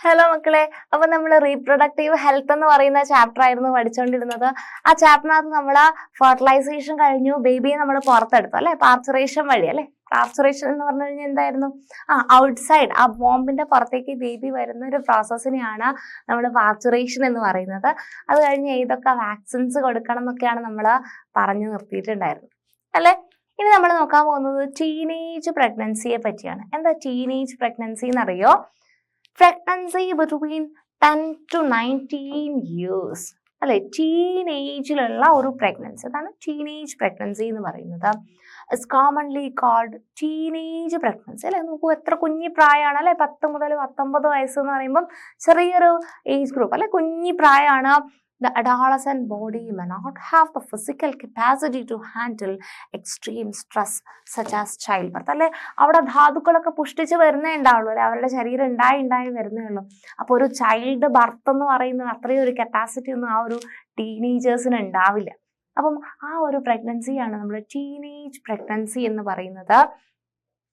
Hello മക്കളെ, അപ്പൊ നമ്മൾ റീപ്രൊഡക്റ്റീവ് ഹെൽത്ത് എന്ന് പറയുന്ന ചാപ്റ്റർ ആയിരുന്നു പഠിച്ചുകൊണ്ടിരുന്നത്. ആ ചാപ്റ്ററിനകത്ത് നമ്മൾ ഫെർട്ടിലൈസേഷൻ കഴിഞ്ഞു, ബേബിയെ നമ്മൾ പുറത്തെടുത്തു അല്ലെ, പാർച്ചുറേഷൻ വഴി അല്ലെ. പാർച്ചുറേഷൻ എന്ന് പറഞ്ഞു കഴിഞ്ഞാൽ എന്തായിരുന്നു? ഔട്ട്സൈഡ് ആ ബോംബിന്റെ പുറത്തേക്ക് ബേബി വരുന്ന ഒരു പ്രോസസ്സിനെയാണ് നമ്മൾ പാർച്ചുറേഷൻ എന്ന് പറയുന്നത്. അത് കഴിഞ്ഞ് ഏതൊക്കെ വാക്സിൻസ് കൊടുക്കണം എന്നൊക്കെയാണ് നമ്മൾ പറഞ്ഞു നിർത്തിയിട്ടുണ്ടായിരുന്നത് അല്ലെ. ഇനി നമ്മൾ നോക്കാൻ പോകുന്നത് ടീനേജ് പ്രഗ്നൻസിയെ പറ്റിയാണ്. എന്താ ടീനേജ് പ്രഗ്നൻസി എന്നറിയോ? പ്രഗ്നൻസി ബിറ്റ്വീൻ 10 to 19 years അല്ലെ, ടീനേജിലുള്ള ഒരു പ്രഗ്നൻസി, അതാണ് ടീനേജ് പ്രഗ്നൻസി എന്ന് പറയുന്നത്. It's commonly called teenage pregnancy അല്ലെ. നോക്കൂ, എത്ര കുഞ്ഞി പ്രായമാണ് അല്ലെ. 10 മുതൽ 19 വയസ്സ് എന്ന് പറയുമ്പം ചെറിയൊരു ഏജ് ഗ്രൂപ്പ് അല്ലെ, കുഞ്ഞി പ്രായമാണ്. The adolescent body may not have the physical capacity to handle extreme stress such as childbirth അല്ലെ. അവിടെ ധാതുക്കളൊക്കെ പുഷ്ടിച്ച് വരുന്നേ ഉണ്ടാവുള്ളൂ അല്ലെ, അവരുടെ ശരീരം ഉണ്ടായി വരുന്നേ ഉള്ളൂ. അപ്പോൾ ഒരു ചൈൽഡ് ബർത്ത് എന്ന് പറയുന്നത് അത്രയും ഒരു കപ്പാസിറ്റി ഒന്നും ആ ഒരു ടീനേജേഴ്സിന് ഉണ്ടാവില്ല. അപ്പം ആ ഒരു പ്രഗ്നൻസിയാണ് നമ്മൾ ടീനേജ് പ്രഗ്നൻസി എന്ന് പറയുന്നത്.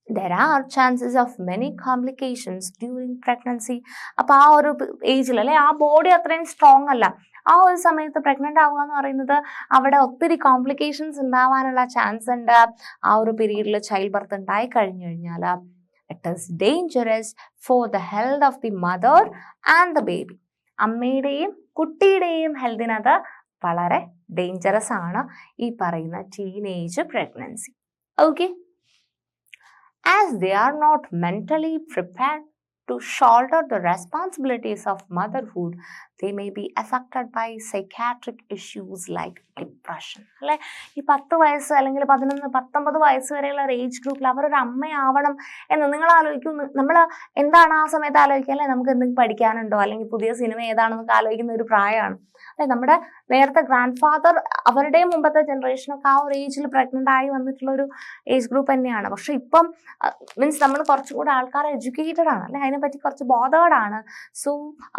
There are chances of many complications during pregnancy. അപ്പോൾ ആ ഒരു ഏജിൽ അല്ലെ, ആ ബോഡി അത്രയും സ്ട്രോങ് അല്ല. ആ ഒരു സമയത്ത് പ്രഗ്നന്റ് ആവുക എന്ന് പറയുന്നത് അവിടെ ഒത്തിരി കോംപ്ലിക്കേഷൻസ് ഉണ്ടാവാനുള്ള ചാൻസ് ഉണ്ട്. ആ ഒരു പീരീഡിൽ ചൈൽഡ് ബർത്ത് ഉണ്ടായി കഴിഞ്ഞു കഴിഞ്ഞാൽ it is dangerous for the health of the mother and the baby. അമ്മയുടെയും കുട്ടിയുടെയും ഹെൽത്തിനത് വളരെ ഡേഞ്ചറസ് ആണ് ഈ പറയുന്ന teenage pregnancy. Okay, as they are not mentally prepared to shoulder the responsibilities of motherhood, they may be affected by psychiatric issues like depression അല്ലെ. ഈ 10 വയസ്സ് അല്ലെങ്കിൽ 11-19 വയസ്സ് വരെയുള്ള ഒരു ഏജ് ഗ്രൂപ്പിൽ അവരൊരു അമ്മയാവണം എന്ന് നിങ്ങൾ ആലോചിക്കും. നമ്മൾ എന്താണ് ആ സമയത്ത് ആലോചിക്കുക അല്ലെ, നമുക്ക് എന്തെങ്കിലും പഠിക്കാനുണ്ടോ അല്ലെങ്കിൽ പുതിയ സിനിമ ഏതാണെന്നൊക്കെ ആലോചിക്കുന്ന ഒരു പ്രായമാണ് അല്ലെ. നമ്മുടെ നേരത്തെ ഗ്രാൻഡ് ഫാദർ, അവരുടെയും മുമ്പത്തെ ജനറേഷനൊക്കെ ആ ഒരു ഏജിൽ പ്രഗ്നന്റ് ആയി വന്നിട്ടുള്ള ഒരു ഏജ് ഗ്രൂപ്പ് തന്നെയാണ്. പക്ഷെ ഇപ്പം മീൻസ് നമ്മൾ കുറച്ചും കൂടെ ആൾക്കാർ എഡ്യൂക്കേറ്റഡ് ആണ് അല്ലെ, അതിനെപ്പറ്റി കുറച്ച് ബോധേർഡ് ആണ്. സോ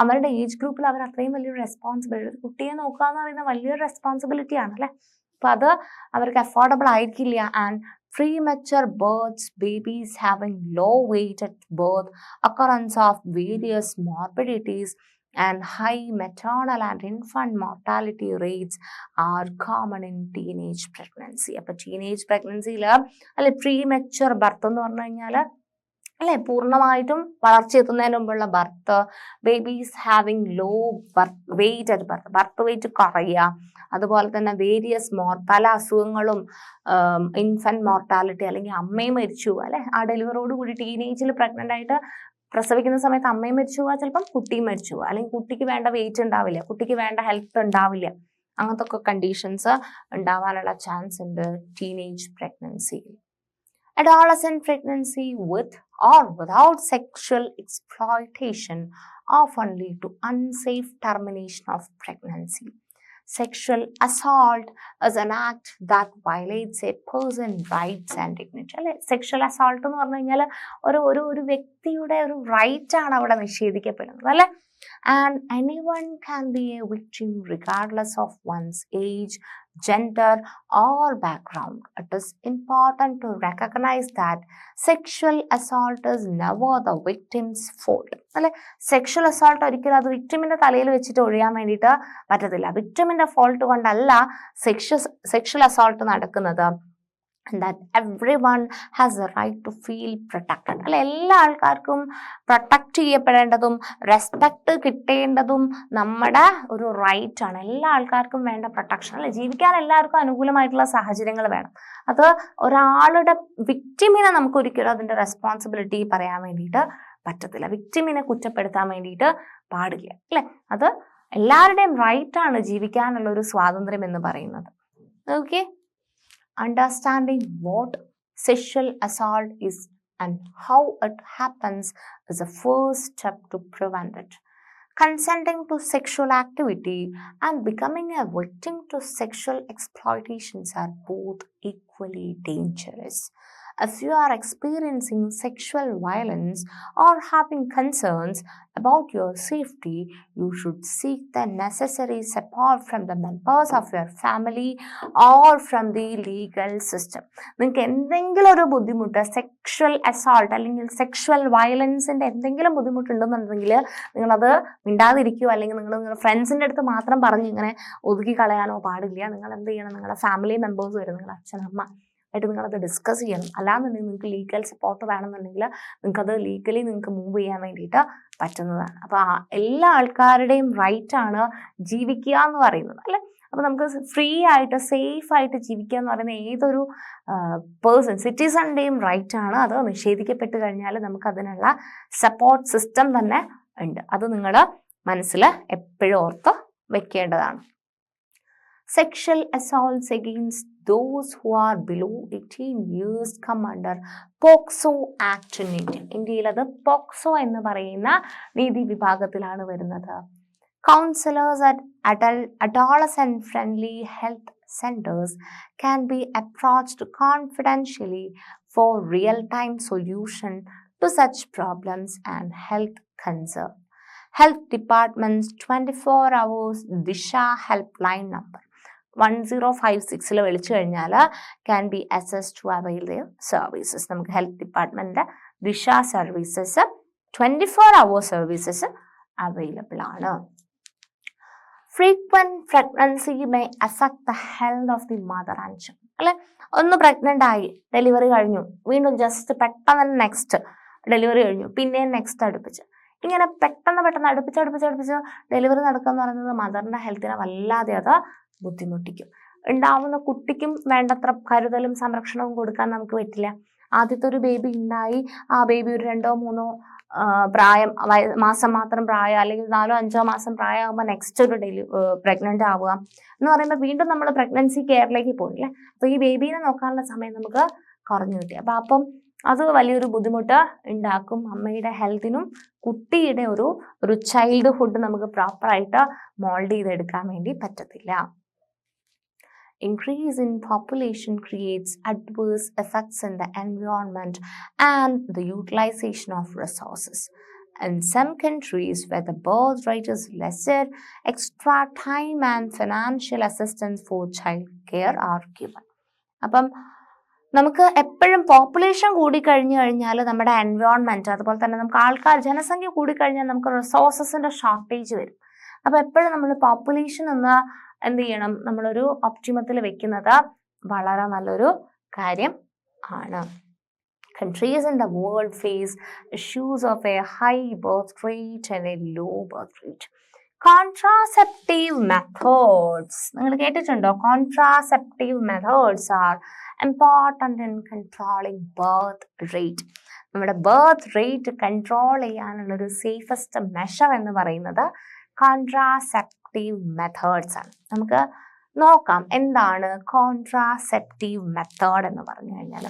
അവരുടെ ഏജ് ഗ്രൂപ്പിൽ അവർ അത്രയും വലിയൊരു റെസ്പോൺസിബിലിറ്റി, ഒരു കുട്ടിയെ നോക്കുക എന്ന് പറയുന്ന വലിയൊരു റെസ്പോൺസിബിലിറ്റി ആണ് അല്ലെ. അപ്പൊ അത് അവർക്ക് അഫോർഡബിൾ ആയിരിക്കില്ല. And premature births, babies having low weight at birth, occurrence of various morbidities and high maternal and infant mortality rates are common in teenage pregnancy. അപ്പോൾ ടീനേജ് പ്രഗ്നൻസിയിൽ അല്ലെ പ്രീമെച്വർ ബർത്ത് എന്ന് പറഞ്ഞു കഴിഞ്ഞാൽ അല്ലെ പൂർണ്ണമായിട്ടും വളർച്ചയെത്തുന്നതിന് മുമ്പുള്ള birth, babies having low weight at birth, birth weight കുറയുക, അതുപോലെ തന്നെ വേരിയസ് പല അസുഖങ്ങളും, ഇൻഫന്റ് മോർട്ടാലിറ്റി അല്ലെങ്കിൽ അമ്മയും മരിച്ചു അല്ലെ. ആ ഡെലിവറിയോട് കൂടി ടീനേജിൽ പ്രഗ്നന്റ് ആയിട്ട് പ്രസവിക്കുന്ന സമയത്ത് അമ്മയും മരിച്ചു പോവുക, ചിലപ്പം കുട്ടിയും മരിച്ചു പോവുക, അല്ലെങ്കിൽ കുട്ടിക്ക് വേണ്ട വെയിറ്റ് ഉണ്ടാവില്ല, കുട്ടിക്ക് വേണ്ട ഹെൽത്ത് ഉണ്ടാവില്ല. അങ്ങനത്തെ ഒക്കെ കണ്ടീഷൻസ് ഉണ്ടാവാനുള്ള ചാൻസ് ഉണ്ട് teenage പ്രഗ്നൻസിയിൽ. Adolescent pregnancy with or without sexual exploitation often lead to unsafe termination of pregnancy. Sexual assault is an act that violates a person's rights and dignity. അല്ലെ, sexual assault എന്ന് പറഞ്ഞു കഴിഞ്ഞാൽ ഒരു വ്യക്തിയുടെ ഒരു right ആണ് അവിടെ നിഷേധിക്കപ്പെടുന്നത് അല്ലെ. And anyone can be a victim regardless of one's age, gender or background. It is important to recognize that sexual assault is never the victim's fault. അല്ലെ, സെക്ഷൽ അസോൾട്ട് ഒരിക്കലും അത് വിക്ടിമിന്റെ തലയിൽ വെച്ചിട്ട് ഒഴിയാൻ വേണ്ടിയിട്ട് പറ്റത്തില്ല. വിക്ടിമിന്റെ ഫോൾട്ട് കൊണ്ടല്ല സെക്ഷൽ അസോൾട്ട് നടക്കുന്നത്. that everyone has a right to feel protected അല്ലെ. എല്ലാ ആൾക്കാർക്കും പ്രൊട്ടക്റ്റ് ചെയ്യപ്പെടേണ്ടതും റെസ്പെക്ട് കിട്ടേണ്ടതും നമ്മുടെ ഒരു റൈറ്റ് ആണ്. എല്ലാ ആൾക്കാർക്കും വേണ്ട പ്രൊട്ടക്ഷൻ അല്ലെ. ജീവിക്കാൻ എല്ലാവർക്കും അനുകൂലമായിട്ടുള്ള സാഹചര്യങ്ങൾ വേണം. അത് ഒരാളുടെ വിക്ടിമിനെ നമുക്ക് ഒരിക്കലും അതിന്റെ റെസ്പോൺസിബിലിറ്റി പറയാൻ വേണ്ടിയിട്ട് പറ്റത്തില്ല, വിക്ടിമിനെ കുറ്റപ്പെടുത്താൻ വേണ്ടിയിട്ട് പാടില്ല അല്ലെ. അത് എല്ലാവരുടെയും റൈറ്റ് ആണ് ജീവിക്കാനുള്ള ഒരു സ്വാതന്ത്ര്യം എന്ന് പറയുന്നത്. Okay, understanding what sexual assault is and how it happens is a first step to prevent it. Consenting to sexual activity and becoming a victim to sexual exploitations are both equally dangerous. If you are experiencing sexual violence or having concerns about your safety, you should seek the necessary support from the members of your family or from the legal system. നിങ്ങൾക്ക് എന്തെങ്കിലും ഒരു ബുദ്ധിമുട്ട്, sexual assault അല്ലെങ്കിൽ sexual വയലൻസിൻ്റെ എന്തെങ്കിലും ബുദ്ധിമുട്ടുണ്ടെന്നുണ്ടെങ്കിൽ നിങ്ങളത് മിണ്ടാതിരിക്കുകയോ അല്ലെങ്കിൽ നിങ്ങളുടെ ഫ്രണ്ട്സിൻ്റെ അടുത്ത് മാത്രം പറഞ്ഞ് ഇങ്ങനെ ഒതുക്കി കളയാനോ പാടില്ല. നിങ്ങൾ എന്ത് ചെയ്യണം, നിങ്ങളുടെ ഫാമിലി മെമ്പേഴ്സ് വരും, നിങ്ങളുടെ അച്ഛൻ അമ്മ ആയിട്ട് നിങ്ങളത് ഡിസ്കസ് ചെയ്യണം. അല്ലാന്നുണ്ടെങ്കിൽ നിങ്ങൾക്ക് ലീഗൽ സപ്പോർട്ട് വേണമെന്നുണ്ടെങ്കിൽ നിങ്ങൾക്കത് ലീഗലി നിങ്ങൾക്ക് മൂവ് ചെയ്യാൻ വേണ്ടിയിട്ട് പറ്റുന്നതാണ്. അപ്പോൾ എല്ലാ ആൾക്കാരുടെയും റൈറ്റാണ് ജീവിക്കുക എന്ന് പറയുന്നത്, അല്ലേ? അപ്പോൾ നമുക്ക് ഫ്രീ ആയിട്ട് സേഫ് ആയിട്ട് ജീവിക്കുക എന്ന് പറയുന്ന ഏതൊരു സിറ്റിസണിൻ്റെയും റൈറ്റാണ്. അത് നിഷേധിക്കപ്പെട്ട് കഴിഞ്ഞാൽ നമുക്ക് അതിനുള്ള സപ്പോർട്ട് സിസ്റ്റം തന്നെ ഉണ്ട്. അത് നിങ്ങൾ മനസ്സിൽ എപ്പോഴും ഓർത്ത് വെക്കേണ്ടതാണ്. Sexual assaults against those who are below 18 years come under POCSO Act in India. ഇന്ത്യയിൽ അത് പോക്സോ എന്ന് പറയുന്ന നീതി വിഭാഗത്തിലാണ് വരുന്നത്. Counselors at adolescent-friendly health centers can be approached confidentially for real-time solution to such problems and health concern. Health Department's 24 hours Disha helpline number 1056 വിളിച്ചു കഴിഞ്ഞാൽ can be access to avail their services. നമുക്ക് health ഡിപ്പാർട്ട്മെൻറ്റിൻ്റെ ദിശ services 24 hour services available ആണ്. Frequent pregnancy may affect the health of the mother and child. അല്ലെ, ഒന്ന് pregnant ആയി, delivery കഴിഞ്ഞു, വീണ്ടും ജസ്റ്റ് പെട്ടെന്ന് നെക്സ്റ്റ് ഡെലിവറി കഴിഞ്ഞു, പിന്നെയും നെക്സ്റ്റ് അടുപ്പിച്ച്, ഇങ്ങനെ പെട്ടെന്ന് അടുപ്പിച്ച് ഡെലിവറി നടക്കുക എന്ന് പറയുന്നത് മദറിൻ്റെ ഹെൽത്തിനെ വല്ലാതെ അത് ബുദ്ധിമുട്ടിക്കും. ഉണ്ടാവുന്ന കുട്ടിക്കും വേണ്ടത്ര കരുതലും സംരക്ഷണവും കൊടുക്കാൻ നമുക്ക് പറ്റില്ല. ആദ്യത്തെ ഒരു ബേബി ഉണ്ടായി, ആ ബേബി ഒരു 2-3 മാസം മാത്രം പ്രായം, അല്ലെങ്കിൽ 4-5 മാസം പ്രായമാകുമ്പോൾ നെക്സ്റ്റ് ഒരു പ്രഗ്നൻ്റ് ആവുക എന്ന് പറയുമ്പോൾ വീണ്ടും നമ്മൾ പ്രഗ്നൻസി കെയറിലേക്ക് പോകില്ലേ. അപ്പോൾ ഈ ബേബീനെ നോക്കാനുള്ള സമയം നമുക്ക് കുറഞ്ഞു കിട്ടി. അപ്പം അത് വലിയൊരു ബുദ്ധിമുട്ട് ഉണ്ടാക്കും. അമ്മയുടെ ഹെൽത്തിനും കുട്ടിയുടെ ഒരു ചൈൽഡ്ഹുഡ് നമുക്ക് പ്രോപ്പറായിട്ട് മോൾഡ് ചെയ്തെടുക്കാൻ വേണ്ടി പറ്റത്തില്ല. Increase in population creates adverse effects in the environment and the utilization of resources. In some countries where the birth rate is lesser, extra time and financial assistance for child care are given. അപ്പം നമുക്ക് എപ്പോഴും population കൂടിക്കഴിഞ്ഞു കഴിഞ്ഞാൽ നമ്മുടെ environment, അതുപോലെ തന്നെ നമുക്ക് ജനസംഖ്യ കൂടിക്കഴിഞ്ഞാൽ നമുക്ക് റിസോഴ്സസിൻ്റെ ഷോർട്ടേജ് വരും. അപ്പോൾ എപ്പോഴും നമ്മൾ പോപ്പുലേഷൻ ഒന്ന് എന്ത് ചെയ്യണം, നമ്മളൊരു ഒപ്റ്റിമത്തിൽ വെക്കുന്നത് വളരെ നല്ലൊരു കാര്യം ആണ്. Countries in the world face issues of a high birth rate and a low birth rate. Contraceptive methods, നിങ്ങൾ കേട്ടിട്ടുണ്ടോ? Contraceptive methods are important in controlling birth rate. നമ്മുടെ ബർത്ത് റേറ്റ് കൺട്രോൾ ചെയ്യാനുള്ളൊരു സേഫസ്റ്റ് മെഷർ എന്ന് പറയുന്നത് contraceptive methods ആണ്. നമുക്ക് നോക്കാം എന്താണ് കോൺട്രാസെപ്റ്റീവ് മെത്തേഡ് എന്ന് പറഞ്ഞു കഴിഞ്ഞാൽ.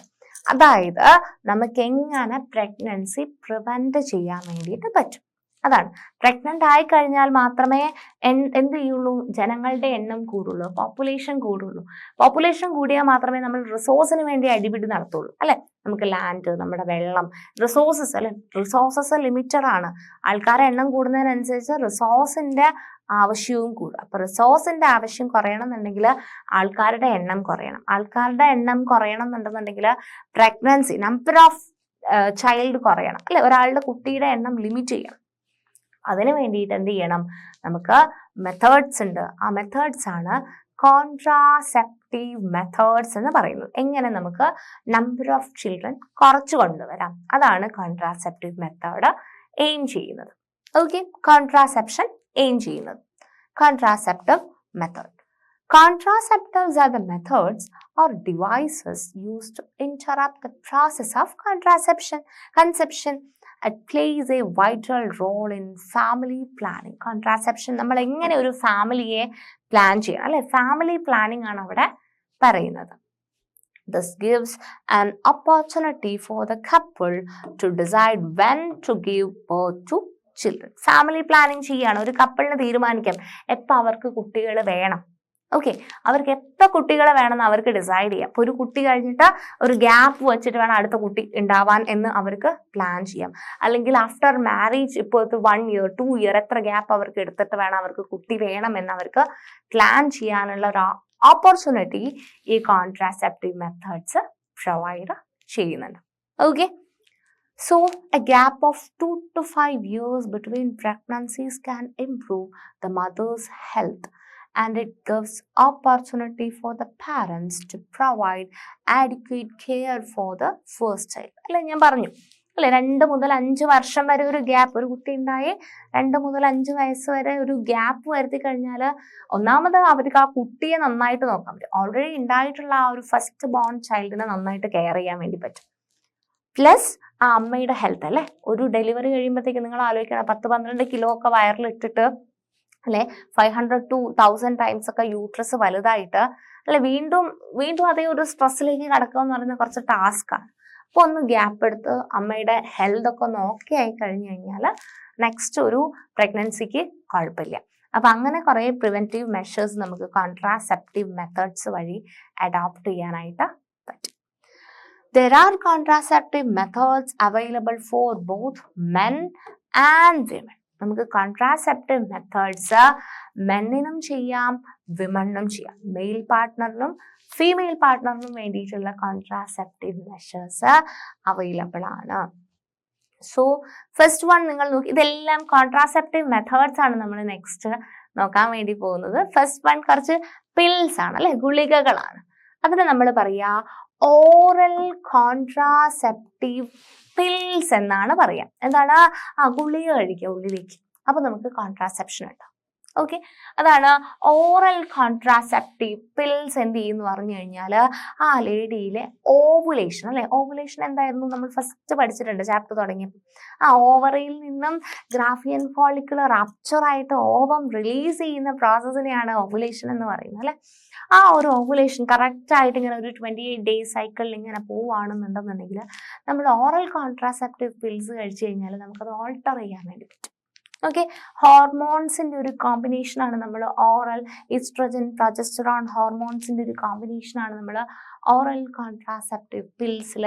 അതായത് നമുക്ക് എങ്ങനെ പ്രഗ്നൻസി പ്രിവെന്റ് ചെയ്യാൻ വേണ്ടിയിട്ട് പറ്റും. അതാണ്, പ്രഗ്നൻ്റ് ആയിക്കഴിഞ്ഞാൽ മാത്രമേ എന്ത് ചെയ്യുള്ളൂ, ജനങ്ങളുടെ എണ്ണം കൂടുള്ളൂ, പോപ്പുലേഷൻ കൂടുള്ളൂ. പോപ്പുലേഷൻ കൂടിയാൽ മാത്രമേ നമ്മൾ റിസോഴ്സിന് വേണ്ടി അടിപിടി നടത്തുള്ളൂ, അല്ലെ? നമുക്ക് ലാൻഡ്, നമ്മുടെ വെള്ളം, റിസോഴ്സസ്, അല്ലെ? റിസോഴ്സസ് ലിമിറ്റഡ് ആണ്. ആൾക്കാരെ എണ്ണം കൂടുന്നതിനനുസരിച്ച് റിസോഴ്സിന്റെ ആവശ്യവും കൂടും. അപ്പൊ റിസോഴ്സിന്റെ ആവശ്യം കുറയണം എന്നുണ്ടെങ്കിൽ ആൾക്കാരുടെ എണ്ണം കുറയണം. ആൾക്കാരുടെ എണ്ണം കുറയണം എന്നുണ്ടെന്നുണ്ടെങ്കിൽ പ്രഗ്നൻസി, നമ്പർ ഓഫ് ചൈൽഡ് കുറയണം, അല്ലെ? ഒരാളുടെ കുട്ടിയുടെ എണ്ണം ലിമിറ്റ് ചെയ്യണം. അതിന് വേണ്ടിയിട്ട് എന്ത് ചെയ്യണം, നമുക്ക് മെത്തേഡ്സ് ഉണ്ട്. ആ മെത്തേഡ്സ് ആണ് കോൺട്രാസെപ്റ്റീവ് മെത്തേഡ്സ് എന്ന് പറയുന്നത്. എങ്ങനെ നമുക്ക് നമ്പർ ഓഫ് ചിൽഡ്രൻ കുറച്ച് കൊണ്ടുവരാം, അതാണ് കോൺട്രാസെപ്റ്റീവ് മെത്തേഡ് എയിം ചെയ്യുന്നത്. ഓക്കെ, കോൺട്രാസെപ്ഷൻ എയിം ചെയ്യുന്നത്. Contraceptive method. Contraceptives are the methods or devices used to interrupt the process of conception. It plays a vital role in family planning. Contraception, നമ്മൾ എങ്ങനെ ഒരു ഫാമിലിയെ plan ചെയ്യണം, അല്ലെ? Family planning ആണ് അവിടെ പറയുന്നത്. This gives an opportunity for the couple to decide when to give birth to children. Family planning ചെയ്യാണ്. ഒരു കപ്പിളിന് തീരുമാനിക്കാം എപ്പോൾ അവർക്ക് കുട്ടികൾ വേണം, ഓക്കെ, അവർക്ക് എത്ര കുട്ടികളെ വേണമെന്ന് അവർക്ക് ഡിസൈഡ് ചെയ്യാം. അപ്പോൾ ഒരു കുട്ടി കഴിഞ്ഞിട്ട് ഒരു ഗ്യാപ്പ് വെച്ചിട്ട് വേണം അടുത്ത കുട്ടി ഉണ്ടാവാൻ എന്ന് അവർക്ക് പ്ലാൻ ചെയ്യാം. അല്ലെങ്കിൽ ആഫ്റ്റർ മാരേജ് ഇപ്പോൾ 1 year 2 year എത്ര ഗ്യാപ്പ് അവർക്ക് എടുത്തിട്ട് വേണം അവർക്ക് കുട്ടി വേണം എന്ന് അവർക്ക് പ്ലാൻ ചെയ്യാനുള്ള ഒരു ഓപ്പർച്യൂണിറ്റി ഈ കോൺട്രാസെപ്റ്റീവ് മെത്തേഡ്സ് പ്രൊവൈഡ് ചെയ്യുന്നുണ്ട്. Okay, so a gap of 2 to 5 years between pregnancies can improve the mother's health, and it gives opportunity for the parents to provide adequate care for the first child. അല്ലെ, ഞാൻ പറഞ്ഞു അല്ലെ, 2 മുതൽ 5 വർഷം വരെ ഒരു gap, ഒരു കുട്ടി ഉണ്ടായി 2 മുതൽ 5 വയസ്സ് വരെ ഒരു ഗ്യാപ്പ് വരുത്തി കഴിഞ്ഞാൽ ഒന്നാമത് അവർക്ക് ആ കുട്ടിയെ നന്നായിട്ട് നോക്കാൻ പറ്റും. ഓൾറെഡി ഉണ്ടായിട്ടുള്ള ആ ഒരു ഫസ്റ്റ് ബോൺ ചൈൽഡിനെ നന്നായിട്ട് കെയർ ചെയ്യാൻ വേണ്ടി പറ്റും. പ്ലസ് ആ അമ്മയുടെ ഹെൽത്ത് അല്ലെ, ഒരു ഡെലിവറി കഴിയുമ്പോഴത്തേക്ക് നിങ്ങൾ ആലോചിക്കണം, 10-12 കിലോ ഒക്കെ വയറിലിട്ടിട്ട് അല്ലെ 500 to 1000 ടൈംസ് ഒക്കെ യൂട്രസ് വലുതായിട്ട് അല്ലെ വീണ്ടും അതേ ഒരു സ്ട്രെസ്സിലേക്ക് കടക്കുക എന്ന് പറയുന്നത് കുറച്ച് ടാസ്ക്കാണ്. അപ്പോൾ ഒന്ന് ഗ്യാപ്പ് എടുത്ത് അമ്മയുടെ ഹെൽത്ത് ഒക്കെ ഒന്ന് ഓക്കെ ആയി കഴിഞ്ഞു കഴിഞ്ഞാൽ നെക്സ്റ്റ് ഒരു പ്രഗ്നൻസിക്ക് കുഴപ്പമില്ല. അപ്പം അങ്ങനെ കുറേ പ്രിവെൻറ്റീവ് മെഷേഴ്സ് നമുക്ക് കോൺട്രാസെപ്റ്റീവ് മെത്തേഡ്സ് വഴി അഡോപ്റ്റ് ചെയ്യാനായിട്ട് പറ്റും. There are contraceptive methods available for both men and women. നമുക്ക് കോൺട്രാസെപ്റ്റീവ് മെത്തേഡ്സ് മെന്നിനും ചെയ്യാം, വിമണിനും ചെയ്യാം. മെയിൽ പാർട്ട്ണറിനും ഫീമെയിൽ പാർട്ട്ണറിനും വേണ്ടിയിട്ടുള്ള കോൺട്രാസെപ്റ്റീവ് മെഷേഴ്സ് അവൈലബിൾ ആണ്. സോ ഫസ്റ്റ് വൺ നിങ്ങൾ നോക്കി, ഇതെല്ലാം കോൺട്രാസെപ്റ്റീവ് മെത്തേഡ്സ് ആണ് നമ്മൾ നെക്സ്റ്റ് നോക്കാൻ വേണ്ടി പോകുന്നത്. ഫസ്റ്റ് വൺ കുറച്ച് പിൽസ് ആണ് അല്ലെ, ഗുളികകളാണ്. അതിന് നമ്മൾ പറയാ ഓറൽ കോൺട്രാസെപ്റ്റീവ് പിൽസ് എന്നാണ് പറയാ. എന്താണ്? ഗുളിക കഴിക്കുക ഉള്ളിലേക്ക്, അപ്പൊ നമുക്ക് കോൺട്രാസെപ്ഷൻ ഉണ്ടാവും. ഓക്കെ, അതാണ് ഓറൽ കോൺട്രാസെപ്റ്റീവ് പിൽസ്. എന്ത് ചെയ്യുന്നു പറഞ്ഞു കഴിഞ്ഞാൽ ആ ലേഡിയിലെ ഓവുലേഷൻ അല്ലെ, ഓവുലേഷൻ എന്തായിരുന്നു നമ്മൾ ഫസ്റ്റ് പഠിച്ചിട്ടുണ്ട് ചാപ്റ്റർ തുടങ്ങിയപ്പോൾ. ഓവറിയിൽ നിന്നും ഗ്രാഫിയൻ ഫോളിക്കിൾ റപ്ചർ ആയിട്ട് ഓവം റിലീസ് ചെയ്യുന്ന പ്രോസസ്സിനെയാണ് ഓവുലേഷൻ എന്ന് പറയുന്നത് അല്ലെ. ആ ഒരു ഓവുലേഷൻ കറക്റ്റ് ആയിട്ട് ഇങ്ങനെ ഒരു 28 days സൈക്കിളിൽ ഇങ്ങനെ പോവുകയാണെന്നുണ്ടെന്നുണ്ടെങ്കിൽ നമ്മൾ ഓറൽ കോൺട്രാസെപ്റ്റീവ് പിൽസ് കഴിച്ചു കഴിഞ്ഞാൽ നമുക്കത് ഓൾട്ടർ ചെയ്യാൻ വേണ്ടി പറ്റും. ഓക്കെ, ഹോർമോൺസിന്റെ ഒരു കോമ്പിനേഷനാണ് നമ്മൾ ഓറൽ ഈസ്ട്രജൻ പ്രൊജസ്റ്ററോൺ ഹോർമോൺസിന്റെ ഒരു കോമ്പിനേഷനാണ് നമ്മൾ ഓറൽ കോൺട്രാസെപ്റ്റീവ് പിൽസിൽ.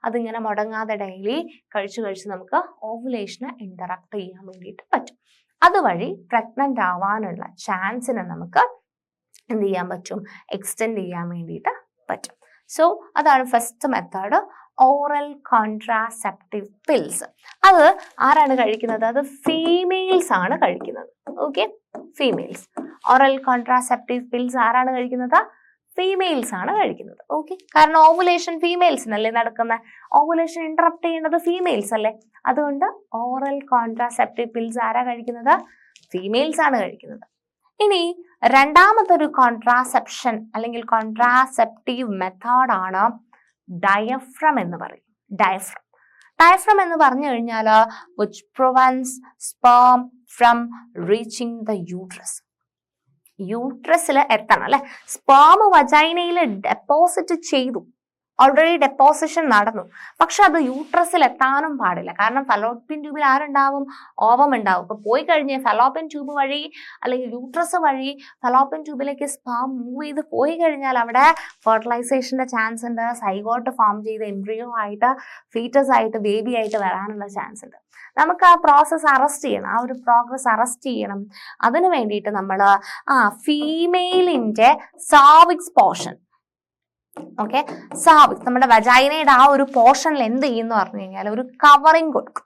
അതിങ്ങനെ മുടങ്ങാതെ ഡെയിലി കഴിച്ച് നമുക്ക് ഓവുലേഷനെ ഇന്ററാക്ട് ചെയ്യാൻ വേണ്ടിയിട്ട് പറ്റും. അതുവഴി പ്രഗ്നന്റ് ആവാനുള്ള ചാൻസിനെ നമുക്ക് എന്ത് ചെയ്യാൻ പറ്റും, എക്സ്റ്റെൻഡ് ചെയ്യാൻ വേണ്ടിയിട്ട് പറ്റും. സോ അതാണ് first method, oral contraceptive pills. അത് ആരാണ് കഴിക്കുന്നത്? അത് ഫീമെയിൽസ് ആണ് കഴിക്കുന്നത്. Okay, females. Oral contraceptive pills ആരാണ് കഴിക്കുന്നത്? ഫീമെയിൽസ് ആണ് കഴിക്കുന്നത്. ഓക്കെ, കാരണം ഓവുലേഷൻ ഫീമെയിൽസിനല്ലേ നടക്കുന്നത്, ഓവുലേഷൻ ഇന്ററപ്റ്റ് ചെയ്യുന്നത് ഫീമെയിൽസ് അല്ലേ. അതുകൊണ്ട് ഓറൽ കോൺട്രാസെപ്റ്റീവ് പിൽസ് ആരാ കഴിക്കുന്നത്? ഫീമെയിൽസ് ആണ് കഴിക്കുന്നത്. ഇനി രണ്ടാമതൊരു കോൺട്രാസെപ്ഷൻ അല്ലെങ്കിൽ കോൺട്രാസെപ്റ്റീവ് മെത്തേഡാണ് ഡയഫ്രം എന്ന് പറയും. ഡയഫ്രം എന്ന് പറഞ്ഞു കഴിഞ്ഞാൽ which prevents sperm from reaching the uterus. യൂട്രസിൽ എത്തണം അല്ലെ, സ്പേം വജൈനയിൽ ഡെപ്പോസിറ്റ് ചെയ്തു, ഓൾറെഡി ഡെപ്പോസിഷൻ നടന്നു, പക്ഷെ അത് യൂട്രസിൽ എത്താനും പാടില്ല. കാരണം ഫലോപ്പിയൻ ട്യൂബിൽ ആരുണ്ടാവും? ഓവം ഉണ്ടാവും. ഇപ്പൊ പോയി കഴിഞ്ഞ് ഫലോപ്പിയൻ ട്യൂബ് വഴി അല്ലെങ്കിൽ യൂട്രസ് വഴി ഫലോപ്പിയൻ ട്യൂബിലേക്ക് സ്പേം മൂവ് ചെയ്ത് പോയി കഴിഞ്ഞാൽ അവിടെ ഫെർട്ടിലൈസേഷന്റെ ചാൻസ് ഉണ്ട്. സൈഗോട്ട് ഫോം ചെയ്ത് എംബ്രിയോ ആയിട്ട് ഫീറ്റസ് ആയിട്ട് ബേബി ആയിട്ട് വരാനുള്ള ചാൻസ് ഉണ്ട്. നമുക്ക് ആ പ്രോസസ്സ് അറസ്റ്റ് ചെയ്യണം, ആ ഒരു പ്രോഗ്രസ് അറസ്റ്റ് ചെയ്യണം. അതിനു വേണ്ടിയിട്ട് നമ്മൾ ഫീമെയിലിന്റെ സാവിക്സ് പോർഷൻ, ഓക്കെ, സാവിക്സ് നമ്മുടെ വജൈനയുടെ ആ ഒരു പോർഷനിൽ എന്ത് ചെയ്യുന്നു പറഞ്ഞു കഴിഞ്ഞാൽ ഒരു കവറിങ് കൊടുക്കും.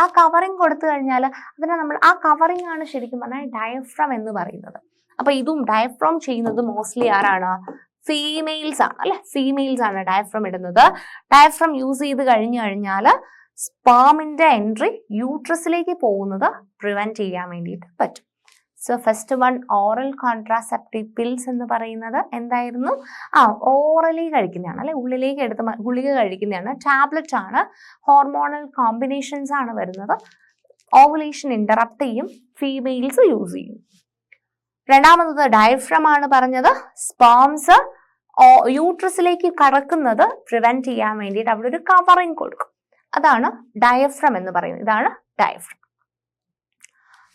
ആ കവറിങ് കൊടുത്തു കഴിഞ്ഞാൽ അതിനെ നമ്മൾ ആ കവറിങ് ആണ് ശരിക്കും പറഞ്ഞാൽ ഡയഫ്രം എന്ന് പറയുന്നത്. അപ്പൊ ഇതും ഡയഫ്രം ചെയ്യുന്നത് മോസ്റ്റ്ലി ആരാണ്? ഫീമെയിൽസ് ആണ് അല്ലെ. ഫീമെയിൽസ് ആണ് ഡയഫ്രം ഇടുന്നത്. ഡയഫ്രം യൂസ് ചെയ്ത് കഴിഞ്ഞു കഴിഞ്ഞാൽ സ്പേമിന്റെ എൻട്രി യൂട്രസിലേക്ക് പോകുന്നത് പ്രിവെന്റ് ചെയ്യാൻ വേണ്ടിയിട്ട് പറ്റും. So first one oral contraceptive pills എന്ന് പറയുന്നത് എന്തായിരുന്നു? ഓറലി കഴിക്കുന്നതാണ് അല്ലെ, ഉള്ളിലേക്ക് എടുത്ത് ഗുളിക കഴിക്കുന്നതാണ്. ടാബ്ലറ്റ് ആണ്, ഹോർമോണൽ കോമ്പിനേഷൻസ് ആണ് വരുന്നത്. ഓവുലേഷൻ ഇന്ററപ്റ്റ് ചെയ്യും, ഫീമെയിൽസ് യൂസ് ചെയ്യും. രണ്ടാമത്തത് ഡയഫ്രം ആണ് പറഞ്ഞത്. സ്പേംസ് യൂട്രസിലേക്ക് കടക്കുന്നത് പ്രിവെന്റ് ചെയ്യാൻ വേണ്ടിയിട്ട് അവിടെ ഒരു കവറിങ് കൊടുക്കും. അതാണ് ഡയഫ്രം എന്ന് പറയുന്നത്. ഇതാണ് ഡയഫ്രം.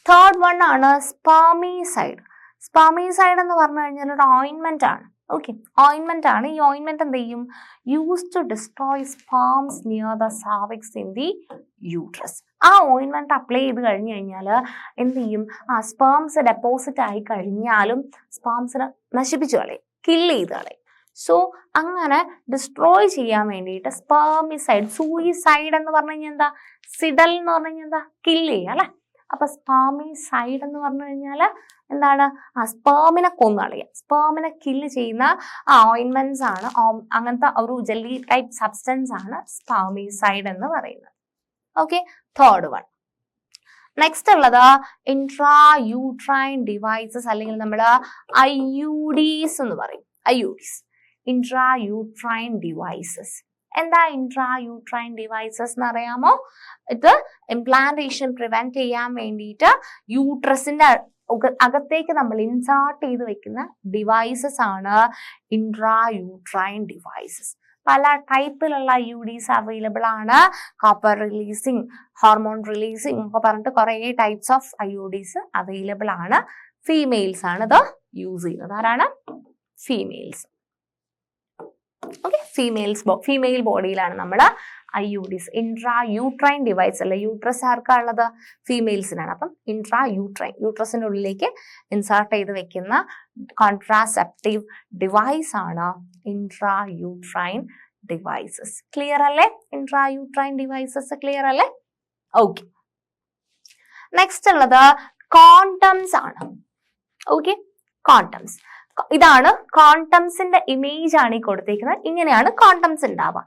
തേർഡ് വൺ ആണ് സ്പെർമിസൈഡ്. സ്പെർമിസൈഡ് എന്ന് പറഞ്ഞു കഴിഞ്ഞാൽ ഒരു ഓയിൻമെന്റ് ആണ്. ഓക്കെ, ഓയിൻമെന്റ് ആണ്. ഈ ഓയിൻമെന്റ് എന്ത് ചെയ്യും? Use to destroy sperms near the cervix in the uterus. ആ ഓയിൻമെന്റ് അപ്ലൈ ചെയ്ത് കഴിഞ്ഞു കഴിഞ്ഞാൽ എന്ത് ചെയ്യും? ആ സ്പേംസ് ഡെപ്പോസിറ്റ് ആയി കഴിഞ്ഞാലും സ്പേംസിനെ നശിപ്പിച്ചു കളയും, കില്ല് ചെയ്ത് കളയും. സോ അങ്ങനെ ഡിസ്ട്രോയ് ചെയ്യാൻ വേണ്ടിയിട്ട് സ്പെർമിസൈഡ്, സൂയിസൈഡ് എന്ന് പറഞ്ഞു കഴിഞ്ഞാൽ എന്താ? സിഡൽ എന്ന് പറഞ്ഞു കഴിഞ്ഞാൽ എന്താ? കില്ല് ചെയ്യുക അല്ലെ. അപ്പൊ സ്പെർമിസൈഡ് എന്ന് പറഞ്ഞു കഴിഞ്ഞാൽ എന്താണ്? ആ സ്പേമിനെ കൊന്നുകളയുക, സ്പേമിനെ കില്ല് ചെയ്യുന്ന ഓയിൻമെന്റ്സ് ആണ്, അങ്ങനത്തെ ഒരു ജെല്ലി ടൈപ്പ് സബ്സ്റ്റൻസ് ആണ് സ്പെർമിസൈഡ് എന്ന് പറയുന്നത്. Okay, third one. നെക്സ്റ്റ് ഉള്ളത് ഇൻട്രാ യൂട്രൈൻ ഡിവൈസസ്, അല്ലെങ്കിൽ നമ്മൾ IUDs എന്ന് പറയും. IUDs, intra uterine devices. എന്താ ഇൻട്രാ യൂട്രൈൻ ഡിവൈസസ് എന്ന് അറിയാമോ? ഇത് ഇംപ്ലാന്റേഷൻ പ്രിവെന്റ് ചെയ്യാൻ വേണ്ടിയിട്ട് യൂട്രസിന്റെ അകത്തേക്ക് നമ്മൾ ഇൻസേർട്ട് ചെയ്ത് വെക്കുന്ന ഡിവൈസസ് ആണ് ഇൻട്രാ യൂട്രൈൻ ഡിവൈസസ്. പല ടൈപ്പിലുള്ള IUDs അവൈലബിൾ ആണ്. കോപ്പർ റിലീസിങ്, ഹോർമോൺ റിലീസിങ് ഒക്കെ പറഞ്ഞിട്ട് കുറെ ടൈപ്സ് ഓഫ് IUDs അവൈലബിൾ ആണ്. ഫീമെയിൽസ് ആണ് ഇത് യൂസ് ചെയ്യുന്നത്. ആരാണ്? ഫീമെയിൽസ്. ഓക്കെ, ഫീമെയിൽ ബോഡിയിലാണ് നമ്മൾ IUDs, ഇൻട്രാ യൂട്രൈൻ ഡിവൈസ് അല്ല. യൂട്രസ് ആർക്കാ ഉള്ളത്? ഫീമെയിൽസിനാണ്. അപ്പം ഇൻട്രാ യൂട്രൈൻ, യൂട്രസിന്റെ ഉള്ളിലേക്ക് ഇൻസേർട്ട് ചെയ്ത് വെക്കുന്ന കോൺട്രാസെപ്റ്റീവ് ഡിവൈസ് ആണ് ഇൻട്രാ യൂട്രൈൻ ഡിവൈസസ്. ക്ലിയർ അല്ലേ? ഇൻട്രാ യൂട്രൈൻ ഡിവൈസസ് ക്ലിയർ അല്ലേ? ഓക്കെ, നെക്സ്റ്റ് ഉള്ളത് കോണ്ടംസ് ആണ്. Okay, condoms. ഇതാണ് കോണ്ടംസിന്റെ ഇമേജ് ആണ് ഈ കൊടുത്തിരിക്കുന്നത്. ഇങ്ങനെയാണ് കോണ്ടംസ് ഉണ്ടാവുക.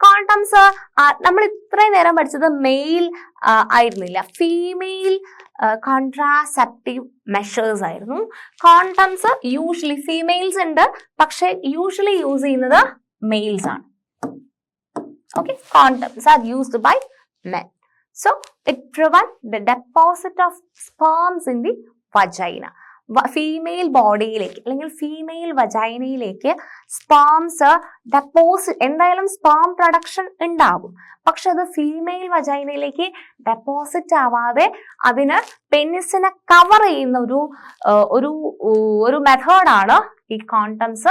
കോണ്ടംസ് നമ്മൾ ഇത്രയും നേരം പഠിച്ചത് മെയിൽ ആയിരുന്നില്ല, ഫീമെയിൽ കോൺട്രാസെപ്റ്റീവ് മെഷേഴ്സ് ആയിരുന്നു. കോണ്ടംസ് യൂഷ്വലി ഫീമെയിൽസ് ഉണ്ട്, പക്ഷെ യൂഷ്വലി യൂസ് ചെയ്യുന്നത് മെയിൽസ് ആണ്. Okay, condoms are used by men. So it prevent the deposit of sperms in the vagina. Female ബോഡിയിലേക്ക് അല്ലെങ്കിൽ ഫീമെയിൽ വജൈനയിലേക്ക് സ്പേംസ് ഡെപ്പോസിറ്റ്, എന്തായാലും സ്പേം പ്രൊഡക്ഷൻ ഉണ്ടാകും, പക്ഷെ അത് ഫീമെയിൽ വജൈനയിലേക്ക് ഡെപ്പോസിറ്റ് ആവാതെ അതിന് പെനിസിനെ കവർ ചെയ്യുന്ന ഒരു മെത്തേഡാണ് ഈ കോണ്ടംസ്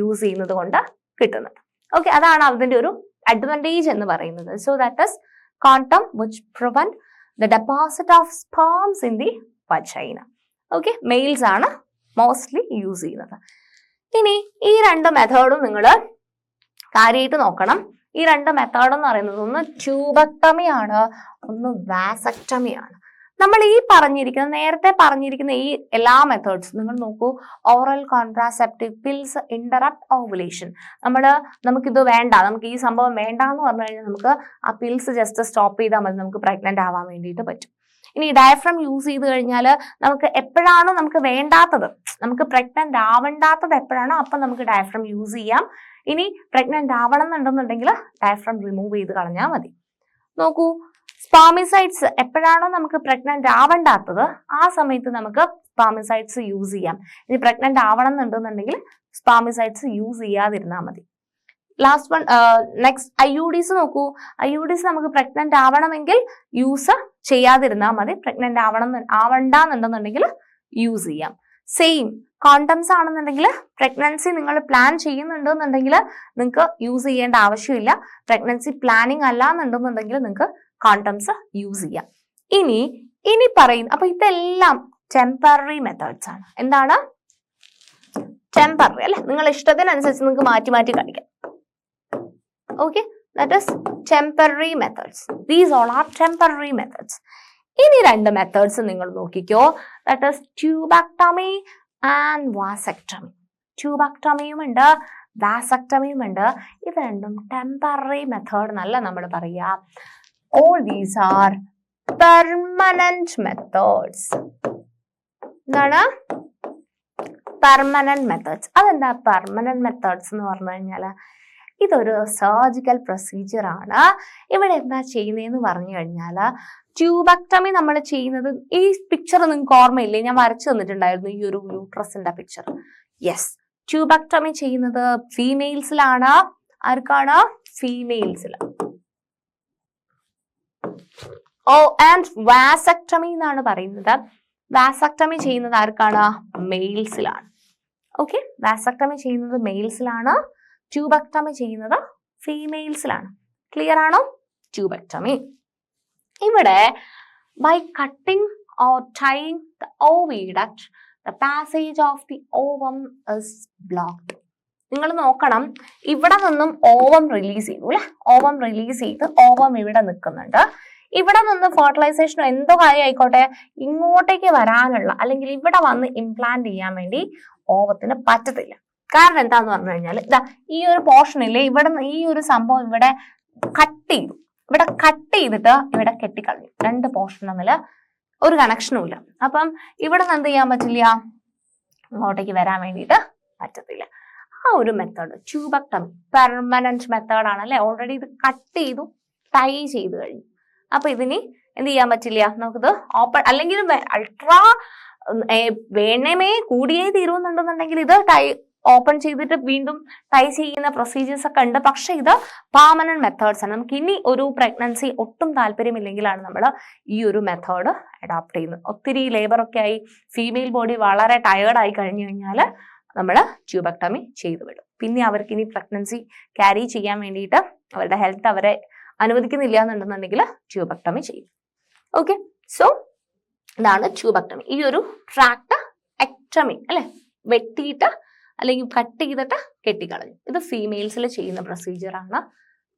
യൂസ് ചെയ്യുന്നത് കൊണ്ട് കിട്ടുന്നത്. ഓക്കെ, അതാണ് അതിന്റെ ഒരു അഡ്വാൻറ്റേജ് എന്ന് പറയുന്നത്. So that is condom which prevent the deposit of sperms in the vagina. Okay, males ആണ് മോസ്റ്റ്ലി യൂസ് ചെയ്യുന്നത്. ഇനി ഈ രണ്ട് മെത്തേഡും നിങ്ങൾ കാര്യമായിട്ട് നോക്കണം. ഈ രണ്ട് മെത്തേഡ് എന്ന് പറയുന്നത് ഒന്ന് ട്യൂബക്ടമി ആണ്, ഒന്ന് വാസക്ടമി ആണ്. നമ്മൾ ഈ നേരത്തെ പറഞ്ഞിരിക്കുന്ന ഈ എല്ലാ മെത്തേഡ്സും നിങ്ങൾ നോക്കൂ. Oral contraceptive pills interrupt ovulation. നമുക്കിത് വേണ്ട, നമുക്ക് ഈ സംഭവം വേണ്ട എന്ന് പറഞ്ഞു കഴിഞ്ഞാൽ നമുക്ക് ആ പിൽസ് ജസ്റ്റ് സ്റ്റോപ്പ് ചെയ്താൽ മതി, നമുക്ക് പ്രഗ്നന്റ് ആവാൻ വേണ്ടിയിട്ട് പറ്റും. ഇനി ഡയഫ്രം യൂസ് ചെയ്ത് കഴിഞ്ഞാൽ നമുക്ക് എപ്പോഴാണോ നമുക്ക് വേണ്ടാത്തത്, നമുക്ക് പ്രഗ്നന്റ് ആവണ്ടാത്തത് എപ്പോഴാണോ അപ്പം നമുക്ക് ഡയഫ്രം യൂസ് ചെയ്യാം. ഇനി പ്രഗ്നന്റ് ആവണം എന്നുണ്ടെന്നുണ്ടെങ്കിൽ ഡയഫ്രം റിമൂവ് ചെയ്ത് കളഞ്ഞാൽ മതി. നോക്കൂ, സ്പെർമിസൈഡ്സ് എപ്പോഴാണോ നമുക്ക് പ്രഗ്നന്റ് ആവണ്ടാത്തത് ആ സമയത്ത് നമുക്ക് സ്പെർമിസൈഡ്സ് യൂസ് ചെയ്യാം. ഇനി പ്രഗ്നന്റ് ആവണം എന്നുണ്ടെന്നുണ്ടെങ്കിൽ സ്പെർമിസൈഡ്സ് യൂസ് ചെയ്യാതിരുന്നാൽ മതി. ലാസ്റ്റ് വൺ, നെക്സ്റ്റ് IUDs നോക്കൂ. IUDs നമുക്ക് പ്രഗ്നന്റ് ആവണമെങ്കിൽ യൂസ് ചെയ്യാതിരുന്നാൽ മതി, പ്രഗ്നന്റ് ആവണ്ടെന്നുണ്ടെന്നുണ്ടെങ്കിൽ യൂസ് ചെയ്യാം. സെയിം കോണ്ടംസ് ആണെന്നുണ്ടെങ്കിൽ പ്രഗ്നൻസി നിങ്ങൾ പ്ലാൻ ചെയ്യുന്നുണ്ടെന്നുണ്ടെങ്കിൽ നിങ്ങൾക്ക് യൂസ് ചെയ്യേണ്ട ആവശ്യമില്ല. പ്രഗ്നൻസി പ്ലാനിങ് അല്ല എന്നുണ്ടെന്നുണ്ടെങ്കിൽ നിങ്ങൾക്ക് കോണ്ടംസ് യൂസ് ചെയ്യാം. ഇനി പറയുന്നു, അപ്പൊ ഇതെല്ലാം ടെമ്പററി മെത്തേഡ്സ് ആണ്. എന്താണ്? ടെമ്പററി അല്ലെ, നിങ്ങൾ ഇഷ്ടത്തിനനുസരിച്ച് നിങ്ങൾക്ക് മാറ്റി മാറ്റി കഴിക്കാം. Okay, that is temporary methods. These all are temporary methods. ഇനി രണ്ട് മെത്തേഡ്സ് നിങ്ങൾ നോക്കിക്കോ. That is tubectomy and vasectomy. ട്യൂബക്ടമിയും ഉണ്ട്, വാസക്ടമിയും ഉണ്ട്. ഇത് രണ്ടും ടെമ്പററി മെത്തേഡ് എന്നല്ല നമ്മൾ പറയുക. All these are permanent methods. എന്താണ്? Permanent methods. അതെന്താ പെർമനന്റ് മെത്തേഡ്സ് എന്ന് പറഞ്ഞു കഴിഞ്ഞാൽ ഇതൊരു സർജിക്കൽ പ്രൊസീജിയർ ആണ്. ഇവിടെ എന്താ ചെയ്യുന്നതെന്ന് പറഞ്ഞു കഴിഞ്ഞാൽ ട്യൂബക്ടമി നമ്മൾ ചെയ്യുന്നത്, ഈ പിക്ചർ നിങ്ങൾക്ക് ഓർമ്മയില്ലേ, ഞാൻ വരച്ചു തന്നിട്ടുണ്ടായിരുന്നു ഈ ഒരു യൂട്രസിന്റെ പിക്ചർ. യെസ്, ട്യൂബക്ടമി ചെയ്യുന്നത് ഫീമെയിൽസിലാണ്. ആർക്കാണ്? ഫീമെയിൽസിൽ. ആൻഡ് വാസക്ടമി എന്നാണ് പറയുന്നത്. വാസക്ടമി ചെയ്യുന്നത് ആർക്കാണ്? മെയിൽസിലാണ്. ഓക്കെ, വാസക്ടമി ചെയ്യുന്നത് മെയിൽസിലാണ്, ട്യൂബക്ടമി ചെയ്യുന്നത് ഫീമെയിൽസിലാണ്. ക്ലിയർ ആണോ? ട്യൂബക്ടമി. ഇവിടെ by cutting or tying the oviduct, the passage of the ovum is blocked. നിങ്ങൾ നോക്കണം, ഇവിടെ നിന്നും ഓവം റിലീസ് ചെയ്തു അല്ലെ, ഓവം റിലീസ് ചെയ്ത് ഓവം ഇവിടെ നിൽക്കുന്നുണ്ട്. ഇവിടെ നിന്ന് ഫെർട്ടിലൈസേഷൻ എന്തോ കാര്യം ആയിക്കോട്ടെ ഇങ്ങോട്ടേക്ക് വരാനുള്ള അല്ലെങ്കിൽ ഇവിടെ വന്ന് ഇംപ്ലാന്റ് ചെയ്യാൻ വേണ്ടി ഓവത്തിന് പറ്റത്തില്ല. കാരണം എന്താന്ന് പറഞ്ഞു കഴിഞ്ഞാൽ ഇതാ ഈ ഒരു പോർഷനില്ലേ, ഇവിടെ ഈ ഒരു സംഭവം ഇവിടെ കട്ട് ചെയ്തു, ഇവിടെ കട്ട് ചെയ്തിട്ട് ഇവിടെ കെട്ടിക്കളഞ്ഞു. രണ്ട് പോർഷൻ തമ്മിൽ ഒരു കണക്ഷനും ഇല്ല. അപ്പം ഇവിടെ നിന്ന് എന്ത് ചെയ്യാൻ പറ്റില്ല, അങ്ങോട്ടേക്ക് വരാൻ വേണ്ടിയിട്ട് പറ്റത്തില്ല. ആ ഒരു മെത്തേഡ് ട്യൂബക്ടമി പെർമനന്റ് മെത്തേഡ് ആണ് അല്ലെ. ഓൾറെഡി ഇത് കട്ട് ചെയ്തു, ടൈ ചെയ്ത് കഴിഞ്ഞു. അപ്പൊ ഇതിന് എന്ത് ചെയ്യാൻ പറ്റില്ല, നമുക്കിത് ഓപ്പൺ അല്ലെങ്കിൽ അൾട്രാ വേണമേ കൂടിയേ തീരുന്നുണ്ടെന്നുണ്ടെങ്കിൽ ഇത് ഓപ്പൺ ചെയ്തിട്ട് വീണ്ടും ടൈ ചെയ്യുന്ന പ്രൊസീജിയേഴ്സ് ഒക്കെ ഉണ്ട്. പക്ഷെ ഇത് പെർമനന്റ് മെത്തേഡ്സ് ആണ്. നമുക്ക് ഇനി ഒരു പ്രഗ്നൻസി ഒട്ടും താല്പര്യമില്ലെങ്കിലാണ് നമ്മൾ ഈ ഒരു മെത്തേഡ് അഡോപ്റ്റ് ചെയ്യുന്നത്. ഒത്തിരി ലേബർ ഒക്കെ ആയി ഫീമെയിൽ ബോഡി വളരെ ടയേർഡ് ആയി കഴിഞ്ഞു കഴിഞ്ഞാൽ നമ്മൾ ട്യൂബക്ടമി ചെയ്തു വിടും. പിന്നെ അവർക്ക് ഇനി പ്രഗ്നൻസി ക്യാരി ചെയ്യാൻ വേണ്ടിയിട്ട് അവരുടെ ഹെൽത്ത് അവരെ അനുവദിക്കുന്നില്ല എന്നുണ്ടെന്നുണ്ടെങ്കിൽ ട്യൂബക്ടമി ചെയ്യും. ഓക്കെ, സോ ഇതാണ് ട്യൂബക്ടമി. ഈ ഒരു ട്രാക്ട് എക്ടമി അല്ലെ, വെട്ടിയിട്ട് അല്ലെങ്കിൽ കട്ട് ചെയ്തിട്ട് കെട്ടിക്കളഞ്ഞു. ഇത് ഫീമെയിൽസിൽ ചെയ്യുന്ന പ്രൊസീജിയർ ആണ്